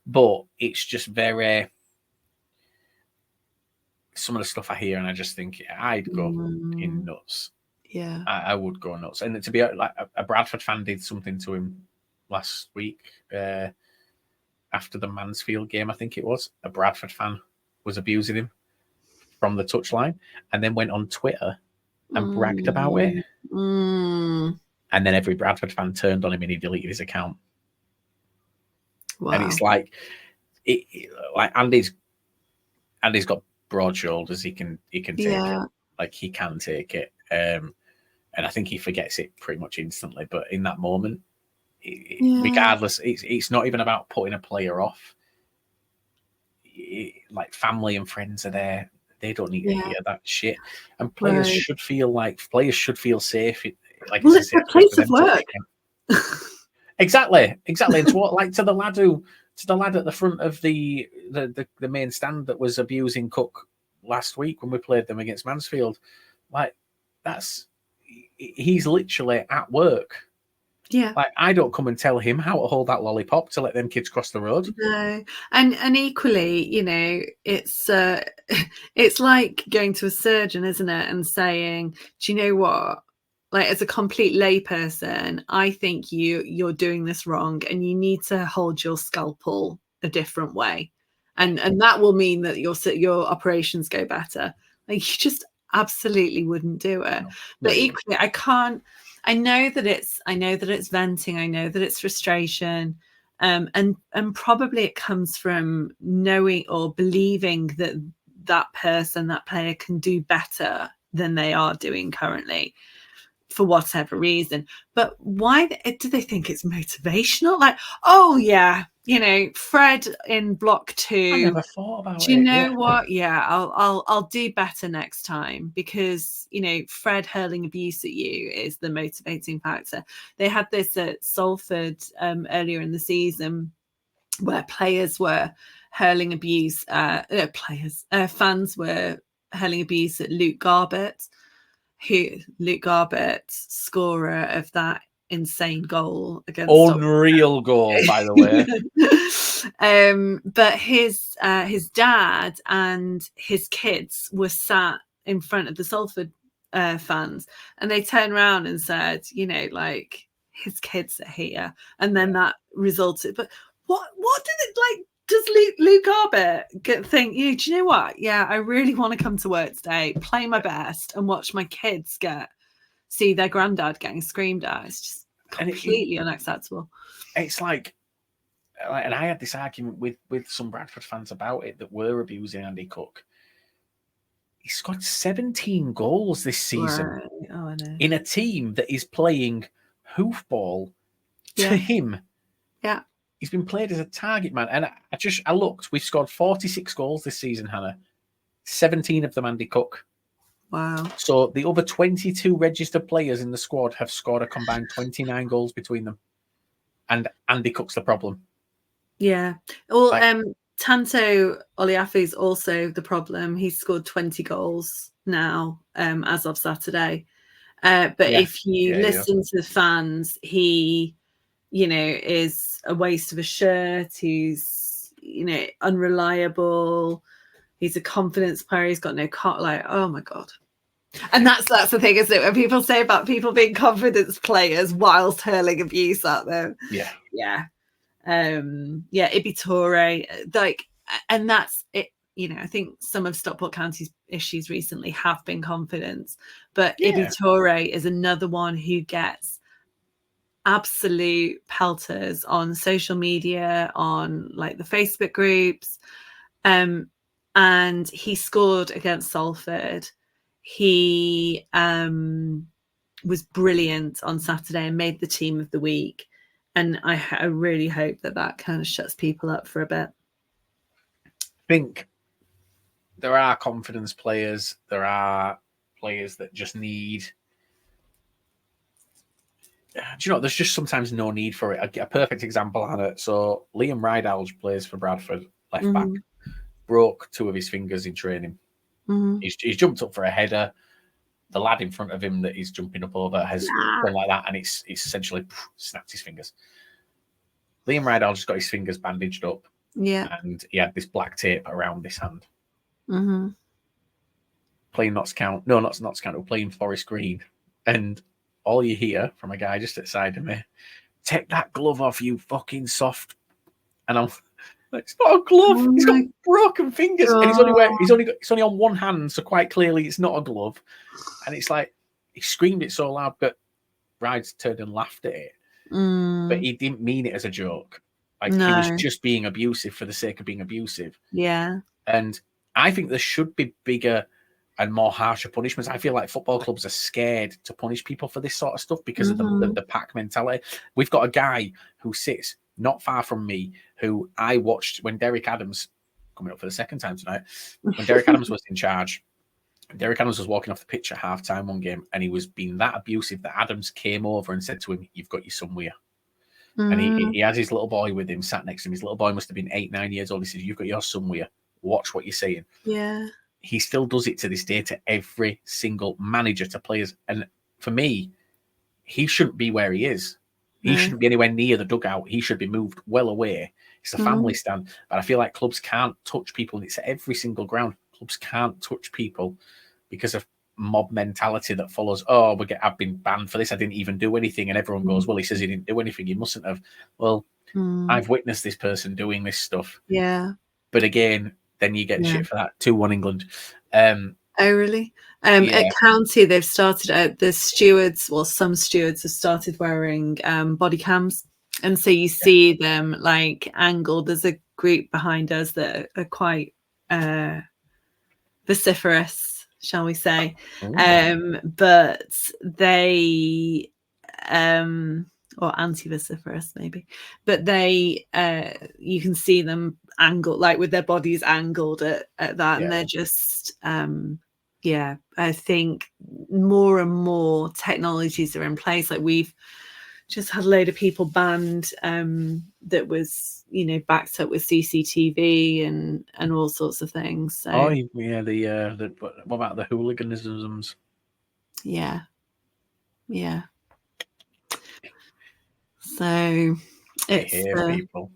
But it's just very, some of the stuff I hear, and I just think I'd go in nuts. Yeah, I would go nuts. And to be like a Bradford fan did something to him last week. After the Mansfield game, I think it was, a Bradford fan was abusing him from the touchline, and then went on Twitter and bragged about it. And then every Bradford fan turned on him and he deleted his account. Wow. And it's like, like Andy's got broad shoulders. He can take it. Like he can take it. And I think he forgets it pretty much instantly. But in that moment, regardless, it's not even about putting a player off. Like family and friends are there. They don't need to hear that shit. And players should feel safe. Like it's a place of work. Exactly. And to the lad at the front of the main stand that was abusing Cook last week when we played them against Mansfield, like he's literally at work. Yeah. Like, I don't come and tell him how to hold that lollipop to let them kids cross the road. No, and equally, it's like going to a surgeon, isn't it, and saying, do you know what? Like, as a complete layperson, I think you're doing this wrong, and you need to hold your scalpel a different way, and that will mean that your operations go better. Like, you just absolutely wouldn't do it. But equally, I can't. I know that it's venting. I know that it's frustration. And probably it comes from knowing or believing that person, that player, can do better than they are doing currently for whatever reason. But why do they think it's motivational? Like, oh yeah, Fred in block 2. I never thought about it. Do you know what? Yeah, I'll do better next time, because Fred hurling abuse at you is the motivating factor. They had this at Salford earlier in the season, where players were hurling abuse. Fans were hurling abuse at Luke Garbett, scorer of that insane goal against unreal goal, by the way. But his dad and his kids were sat in front of the Salford fans, and they turned around and said, like, his kids are here, and then that resulted. But what did it like? Does Luke Garbett think, do you know what? Yeah, I really want to come to work today, play my best, and watch my kids see their granddad getting screamed at? It's just completely unacceptable. It's like, and I had this argument with some Bradford fans about it that were abusing Andy Cook. He scored 17 goals this season, right. Oh, I know. in a team that is playing hoofball to him. Yeah. He's been played as a target man. And I looked, we've scored 46 goals this season, Hannah. 17 of them Andy Cook. Wow. So the other 22 registered players in the squad have scored a combined 29 goals between them. And Andy Cook's the problem. Yeah. Well, Tanto Oliafi is also the problem. He's scored 20 goals now, as of Saturday. But if you listen to the fans, he, is a waste of a shirt. He's, unreliable. He's a confidence player. He's got no oh my God. And that's the thing, isn't it? When people say about people being confidence players whilst hurling abuse at them. Yeah. Yeah. Ibi Toure, like, and that's it. I think some of Stockport County's issues recently have been confidence, but Ibi Toure is another one who gets absolute pelters on social media, on like the Facebook groups, and he scored against Salford. He was brilliant on Saturday and made the team of the week. And I really hope that kind of shuts people up for a bit. I think there are confidence players. There are players that just need... Do you know, there's just sometimes no need for it. A perfect example, Hannah. So Liam Rydalge plays for Bradford, left back. Broke 2 of his fingers in training. He's jumped up for a header. The lad in front of him that he's jumping up over has done like that, and it's essentially snapped his fingers. Liam Rydalge just got his fingers bandaged up. Yeah. And he had this black tape around his hand. Playing Notts County. No, not Notts County. Playing Forest Green. And all you hear from a guy just outside of me, take that glove off, you fucking soft. And I'm like, it's not a glove. He's got broken fingers. And it's only on one hand, so quite clearly it's not a glove. And it's like, he screamed it so loud, but Rides turned and laughed at it. But he didn't mean it as a joke. Like, he was just being abusive for the sake of being abusive. Yeah. And I think there should be bigger and more harsher punishments. I feel like football clubs are scared to punish people for this sort of stuff because of the pack mentality. We've got a guy who sits not far from me who I watched when Derek Adams, coming up for the second time tonight, when Derek Adams was in charge. Derek Adams was walking off the pitch at half-time one game, and he was being that abusive that Adams came over and said to him, "You've got your somewhere." And he has his little boy with him, sat next to him. His little boy must have been 8-9 years old. He says, "You've got your somewhere. Watch what you're saying." Yeah. He still does it to this day to every single manager, to players. And for me, he shouldn't be where he is. He shouldn't be anywhere near the dugout. He should be moved well away. It's a family stand. But I feel like clubs can't touch people. It's every single ground. Clubs can't touch people because of mob mentality that follows. Oh, I've been banned for this. I didn't even do anything. And everyone goes, well, he says he didn't do anything. He mustn't have. Well, I've witnessed this person doing this stuff. Yeah. But again, then you get shit for that. 2-1 England. Oh, really? At County, they've started the stewards, well, some stewards have started wearing body cams. And so you see them like angled. There's a group behind us that are quite vociferous, shall we say. But they, or anti-vociferous maybe, but they, you can see them angled, like with their bodies angled at that. And they're just, I think more and more technologies are in place. Like we've just had a load of people banned that was, backed up with CCTV and all sorts of things. So what about the hooliganisms? Yeah. So it's people.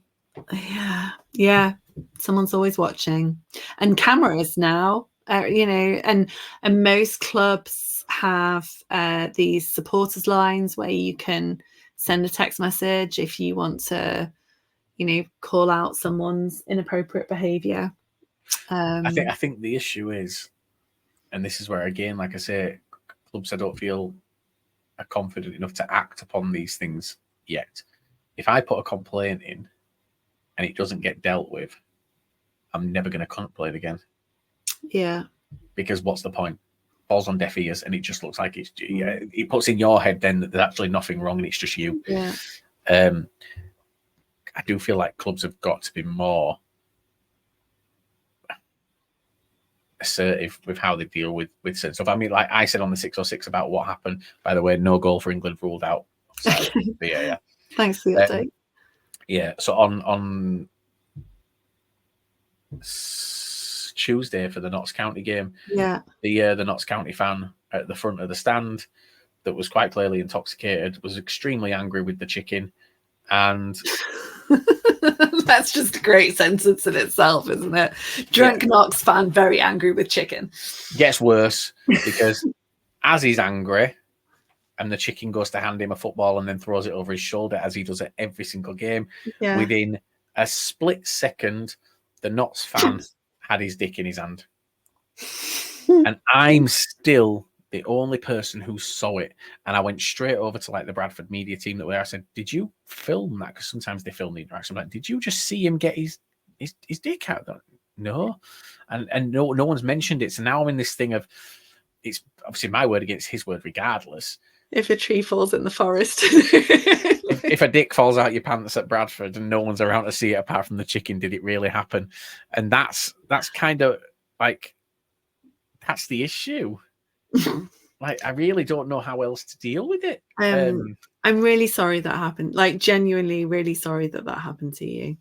Yeah. Someone's always watching, and cameras now. And most clubs have these supporters lines where you can send a text message if you want to, call out someone's inappropriate behavior. I think the issue is, and this is where again, like I say, clubs I don't feel are confident enough to act upon these things yet. If I put a complaint in and it doesn't get dealt with, I'm never going to complain again. Yeah. Because what's the point? Falls on deaf ears, and it just looks like it puts in your head then that there's actually nothing wrong and it's just you. Yeah. I do feel like clubs have got to be more assertive with how they deal with certain stuff. I mean, like I said on the 606 about what happened. By the way, no goal for England ruled out. So, yeah. Thanks for the update. So on Tuesday for the Notts County game, the Notts County fan at the front of the stand that was quite clearly intoxicated was extremely angry with the chicken, and that's just a great sentence in itself, isn't it? Drunk Notts fan very angry with chicken. Gets worse because as he's angry and the chicken goes to hand him a football and then throws it over his shoulder, as he does at every single game, within a split second the Notts fan had his dick in his hand. And I'm still the only person who saw it. And I went straight over to like the Bradford media team that were there. I said, did you film that? Because sometimes they film the interaction. I'm like, did you just see him get his dick out? No. And no one's mentioned it. So now I'm in this thing of, it's obviously my word against his word regardless. If a tree falls in the forest. if a dick falls out your pants at Bradford and no one's around to see it apart from the chicken, did it really happen? And that's kind of like, that's the issue. Like, I really don't know how else to deal with it. I'm really sorry that happened. Like, genuinely really sorry that happened to you.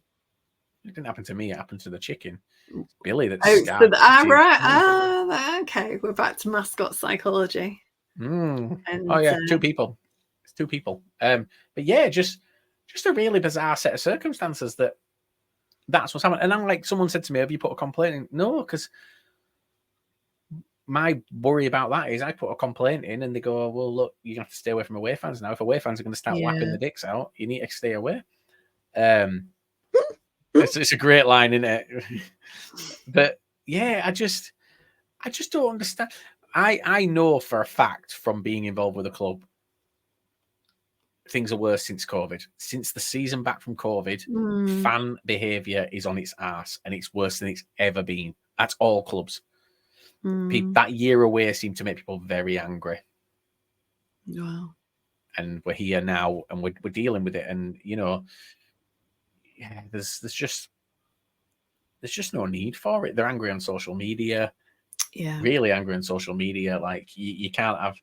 It didn't happen to me. It happened to the chicken. It's Billy that's right. Okay, we're back to mascot psychology. And, two people. It's two people. But yeah, just a really bizarre set of circumstances that's what's happened. And I'm like, someone said to me, have you put a complaint in? No, because my worry about that is I put a complaint in and they go, well, look, you have to stay away from away fans now. If away fans are going to start whapping the dicks out, you need to stay away. It's a great line, isn't it? But yeah, I just don't understand. I know for a fact from being involved with the club, things are worse since COVID. Since the season back from COVID, fan behaviour is on its arse and it's worse than it's ever been. That's all clubs. That year away seemed to make people very angry. Wow. And we're here now and we're dealing with it. And, there's just no need for it. They're angry on social media. Yeah. Really angry on social media. Like, you can't have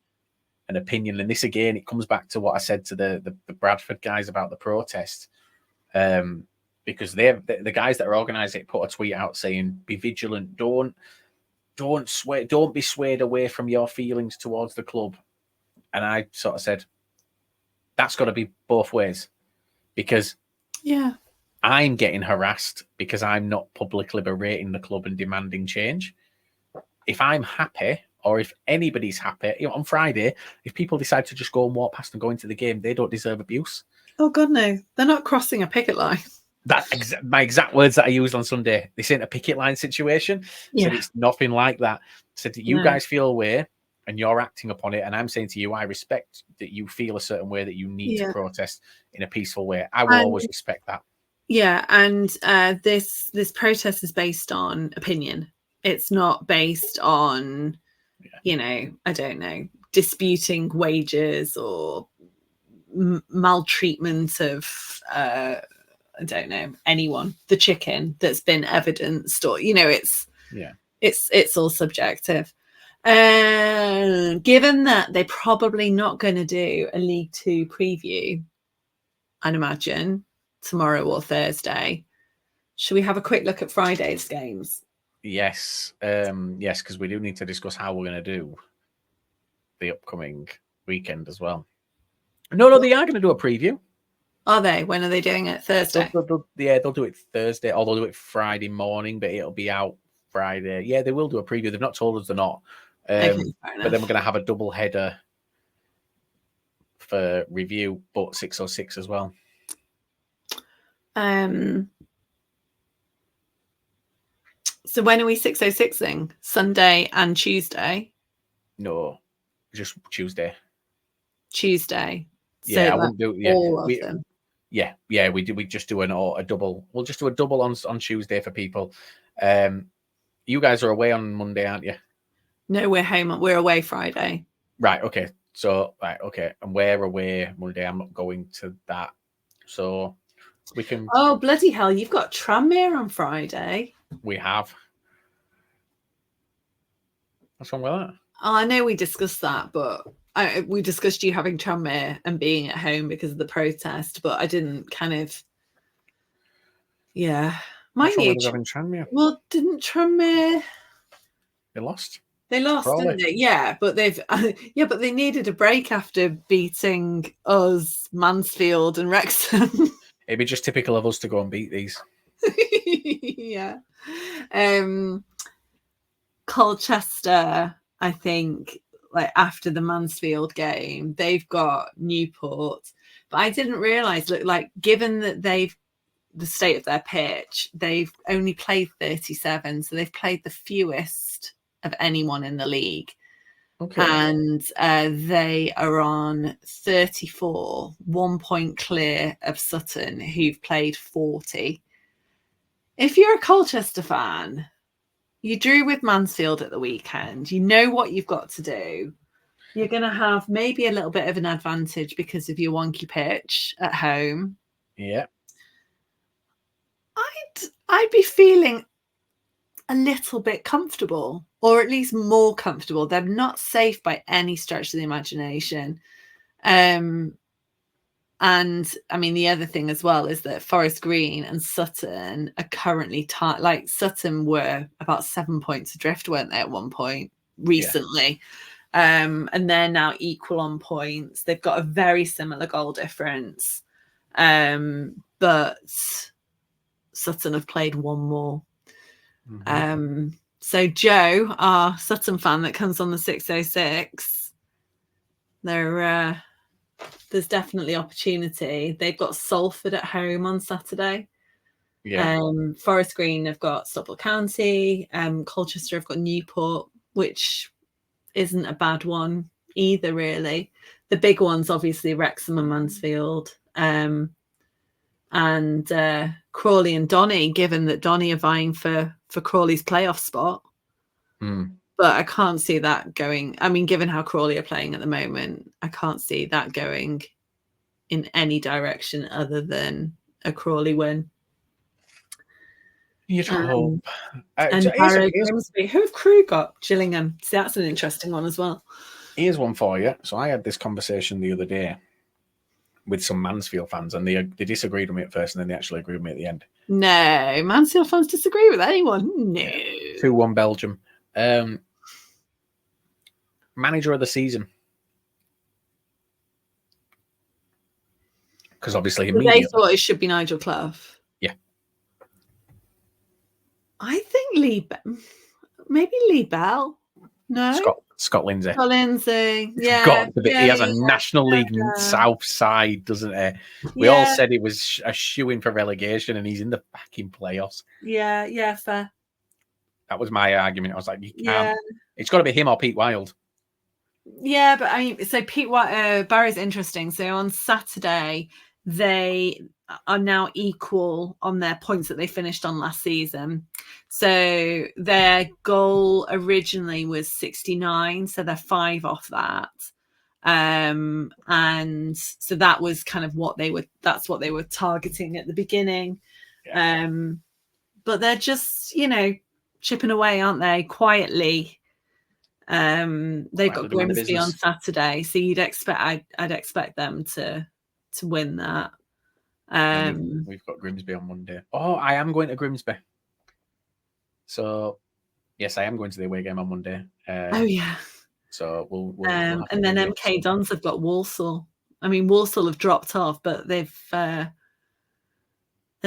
an opinion. And this, again, it comes back to what I said to the Bradford guys about the protest. Because the guys that are organising it put a tweet out saying, be vigilant, don't be swayed away from your feelings towards the club. And I sort of said, that's got to be both ways, because I'm getting harassed because I'm not publicly berating the club and demanding change. If I'm happy, or if anybody's happy, on Friday, if people decide to just go and walk past and go into the game, they don't deserve abuse. Oh God, no! They're not crossing a picket line. My exact words that I used on Sunday. This ain't a picket line situation. Said it's nothing like that. Said you guys feel a way and you're acting upon it, and I'm saying to you, I respect that you feel a certain way, that you need to protest in a peaceful way. I will always respect that. Yeah, and this protest is based on opinion. It's not based on, I don't know, disputing wages or maltreatment of I don't know, anyone, the chicken that's been evidenced, or it's all subjective. Given that they're probably not going to do a League Two preview, I'd imagine tomorrow or Thursday, should we have a quick look at Friday's games? Yes, because we do need to discuss how we're going to do the upcoming weekend as well. No, they are going to do a preview. Are they? When are they doing it? Thursday? They'll do it Thursday, or they'll do it Friday morning, but it'll be out Friday. Yeah, they will do a preview. They've not told us they're not. But then we're going to have a double header for review, but 606 as well. So when are we 606ing? Sunday and Tuesday? No, just Tuesday. Tuesday. Yeah, so I wouldn't do all of them. Yeah, we just do a double. We'll just do a double on Tuesday for people. You guys are away on Monday, aren't you? No, we're home. We're away Friday. Right. Okay. So okay, and we're away Monday. I'm not going to that, so we can. Oh bloody hell! You've got Tranmere on Friday. We have. What's wrong with that? Oh, I know we discussed that, but we discussed you having Tranmere and being at home because of the protest, but I didn't kind of. Yeah, What's wrong with having Tranmere? Well, didn't Tranmere? They lost. They lost, didn't they? Yeah, but but they needed a break after beating us, Mansfield, and Wrexham. It'd be just typical of us to go and beat these. Yeah. Colchester, I think, like after the Mansfield game, they've got Newport, but I didn't realise. Look, like given that the state of their pitch, they've only played 37, so they've played the fewest of anyone in the league. Okay. And they are on 34, 1 point clear of Sutton, who've played 40. If you're a Colchester fan, you drew with Mansfield at the weekend. You know what you've got to do. You're going to have maybe a little bit of an advantage because of your wonky pitch at home. Yeah. I'd be feeling a little bit comfortable, or at least more comfortable. They're not safe by any stretch of the imagination. And I mean, the other thing as well is that Forest Green and Sutton are currently like Sutton were about 7 points adrift, weren't they, at one point recently? Yeah. And they're now equal on points. They've got a very similar goal difference. But Sutton have played one more. Mm-hmm. So Joe, our Sutton fan that comes on the 606, there's definitely opportunity. They've got Salford at home on Saturday. Yeah. Forest Green have got Stockwell County. Colchester have got Newport, which isn't a bad one either, really. The big ones, obviously, Wrexham and Mansfield. And Crawley and Donny, given that Donny are vying for Crawley's playoff spot. But I can't see that going. I mean, given how Crawley are playing at the moment, I can't see that going in any direction other than a Crawley win. You'd hope. And who have Crew got? Gillingham. See, that's an interesting one as well. Here's one for you. So I had this conversation the other day with some Mansfield fans, and they disagreed with me at first, and then they actually agreed with me at the end. No, Mansfield fans disagree with anyone. No. 2-1 Belgium. Manager of the season. because obviously They immediately. thought it should be Nigel Clough. Yeah. I think maybe Lee Bell. No, Scott Lindsay. Scott Lindsay. Yeah, Got to be, yeah, he has a yeah, National League South side, doesn't he? We all said it was a shoe-in for relegation, and he's in the fucking playoffs. Yeah, fair. That was my argument. I was like, you can't. Yeah. It's got to be him or Pete Wild. Yeah, but I mean, so Barry's interesting. So on Saturday, they are now equal on their points that they finished on last season. So their goal originally was 69, so they're 5 off that. And so that was kind of that's what they were targeting at the beginning. Yeah. But they're just, chipping away, aren't they? Quietly. They've got Grimsby on Saturday, so I'd expect them to win that. We've got Grimsby on Monday. Oh, I am going to Grimsby. So yes, I am going to the away game on Monday. Oh yeah. So we'll and then MK Dons have got Walsall. I mean, Walsall have dropped off, but they're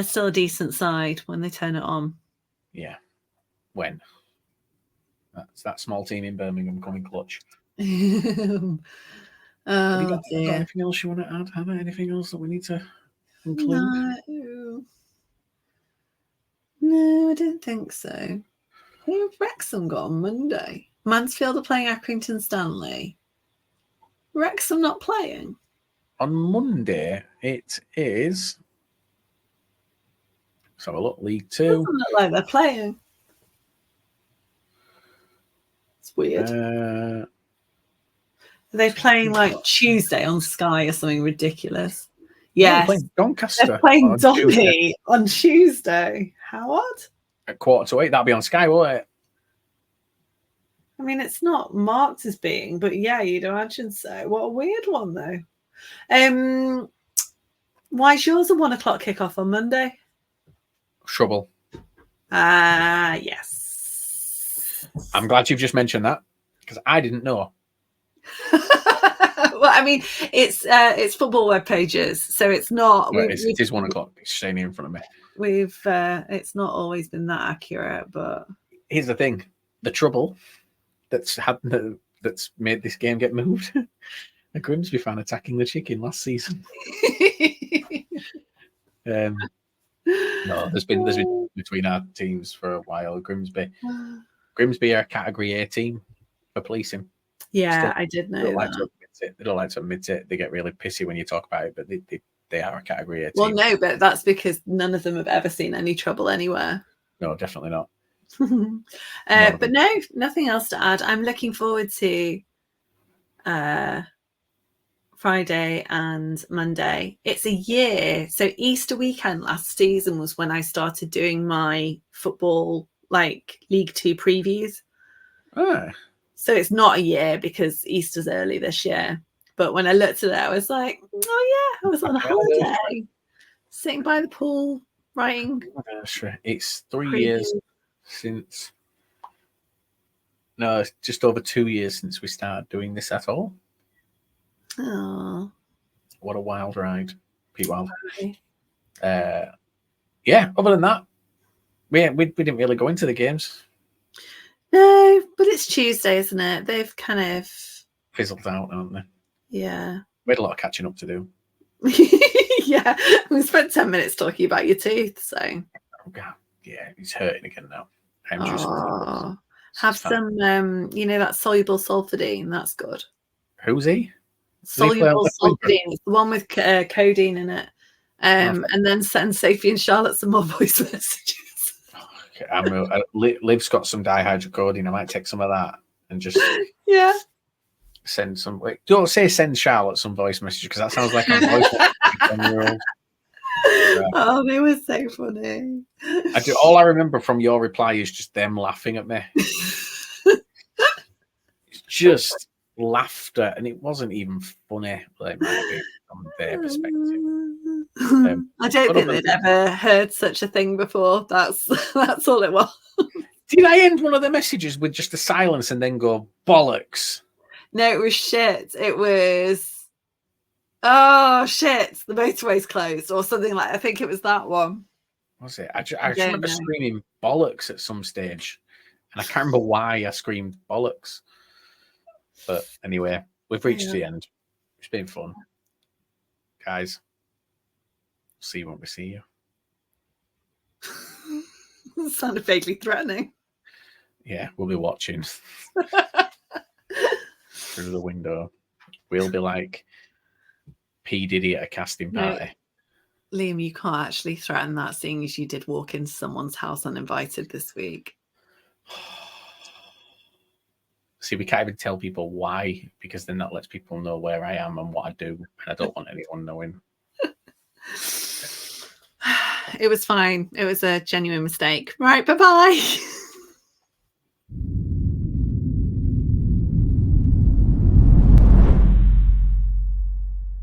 still a decent side when they turn it on. Yeah. When? That's that small team in Birmingham coming clutch. Oh, got dear. anything else you want to add, Hannah? Anything else that we need to include? No, I don't think so. Who have Wrexham got on Monday? Mansfield are playing Accrington Stanley. Wrexham not playing? On Monday, it is... Let's have a look. League Two. Doesn't look like they're playing. It's weird. Are they playing like Tuesday on Sky or something ridiculous? Yes. They're playing Doncaster. They're playing Donny on Tuesday. How odd? At 7:45. That'll be on Sky, won't it? I mean, it's not marked as being, but yeah, you'd imagine so. What a weird one, though. Why's yours a 1:00 kickoff on Monday? Trouble. Yes. I'm glad you've just mentioned that because I didn't know. Well, I mean, it's football web pages, so it's not. Well, it is 1:00. It's staying here in front of me. It's not always been that accurate, but here's the thing: the trouble that's made this game get moved. A Grimsby fan attacking the chicken last season. No, there's been between our teams for a while. Grimsby are a Category A team for policing. Yeah, I did know that. They don't like to admit it. They get really pissy when you talk about it, but they are a Category A team. Well, no, but that's because none of them have ever seen any trouble anywhere. No, definitely not. But no, nothing else to add. I'm looking forward to Friday and Monday. It's a year. So Easter weekend last season was when I started doing my football, like League Two previews. Oh. So it's not a year because Easter's early this year. But when I looked at it, I was like, oh yeah, I was on a holiday, sitting by the pool, writing. It's 3 years since. No, it's just over 2 years since we started doing this at all. Oh, what a wild ride, Pete Wild. Okay. Yeah. Other than that, we didn't really go into the games. No, but it's Tuesday, isn't it? They've kind of fizzled out, haven't they? Yeah. We had a lot of catching up to do. Yeah, we spent 10 minutes talking about your teeth, so. Oh God, yeah, he's hurting again now. I'm just have some, that soluble sulfidine. That's good. Who's he? Soluble sulfidine. It's the one with codeine in it. And then send Sophie and Charlotte some more voice messages. Okay, Liv's got some dihydrocodone. I might take some of that and just send some. Wait, don't say send Charlotte some voice messages because that sounds like a voice message. Oh, they were so funny. All I remember from your reply is just them laughing at me. It's just laughter, and it wasn't even funny. Like, maybe from their perspective. I don't think they'd ever heard such a thing before. That's all it was. Did I end one of the messages with just a silence and then go bollocks? No, it was shit. It was Oh shit! The motorway's closed, or something like. I think it was that one. Was it? I just remember screaming bollocks at some stage, and I can't remember why I screamed bollocks. But anyway, we've reached the end. It's been fun, guys. See you when we see you. Sounded vaguely threatening. Yeah, we'll be watching through the window. We'll be like P. Diddy at a casting party. No, Liam, you can't actually threaten that, seeing as you did walk into someone's house uninvited this week. See, we can't even tell people why, because then that lets people know where I am and what I do, and I don't want anyone knowing. It was fine. It was a genuine mistake. Right, bye-bye.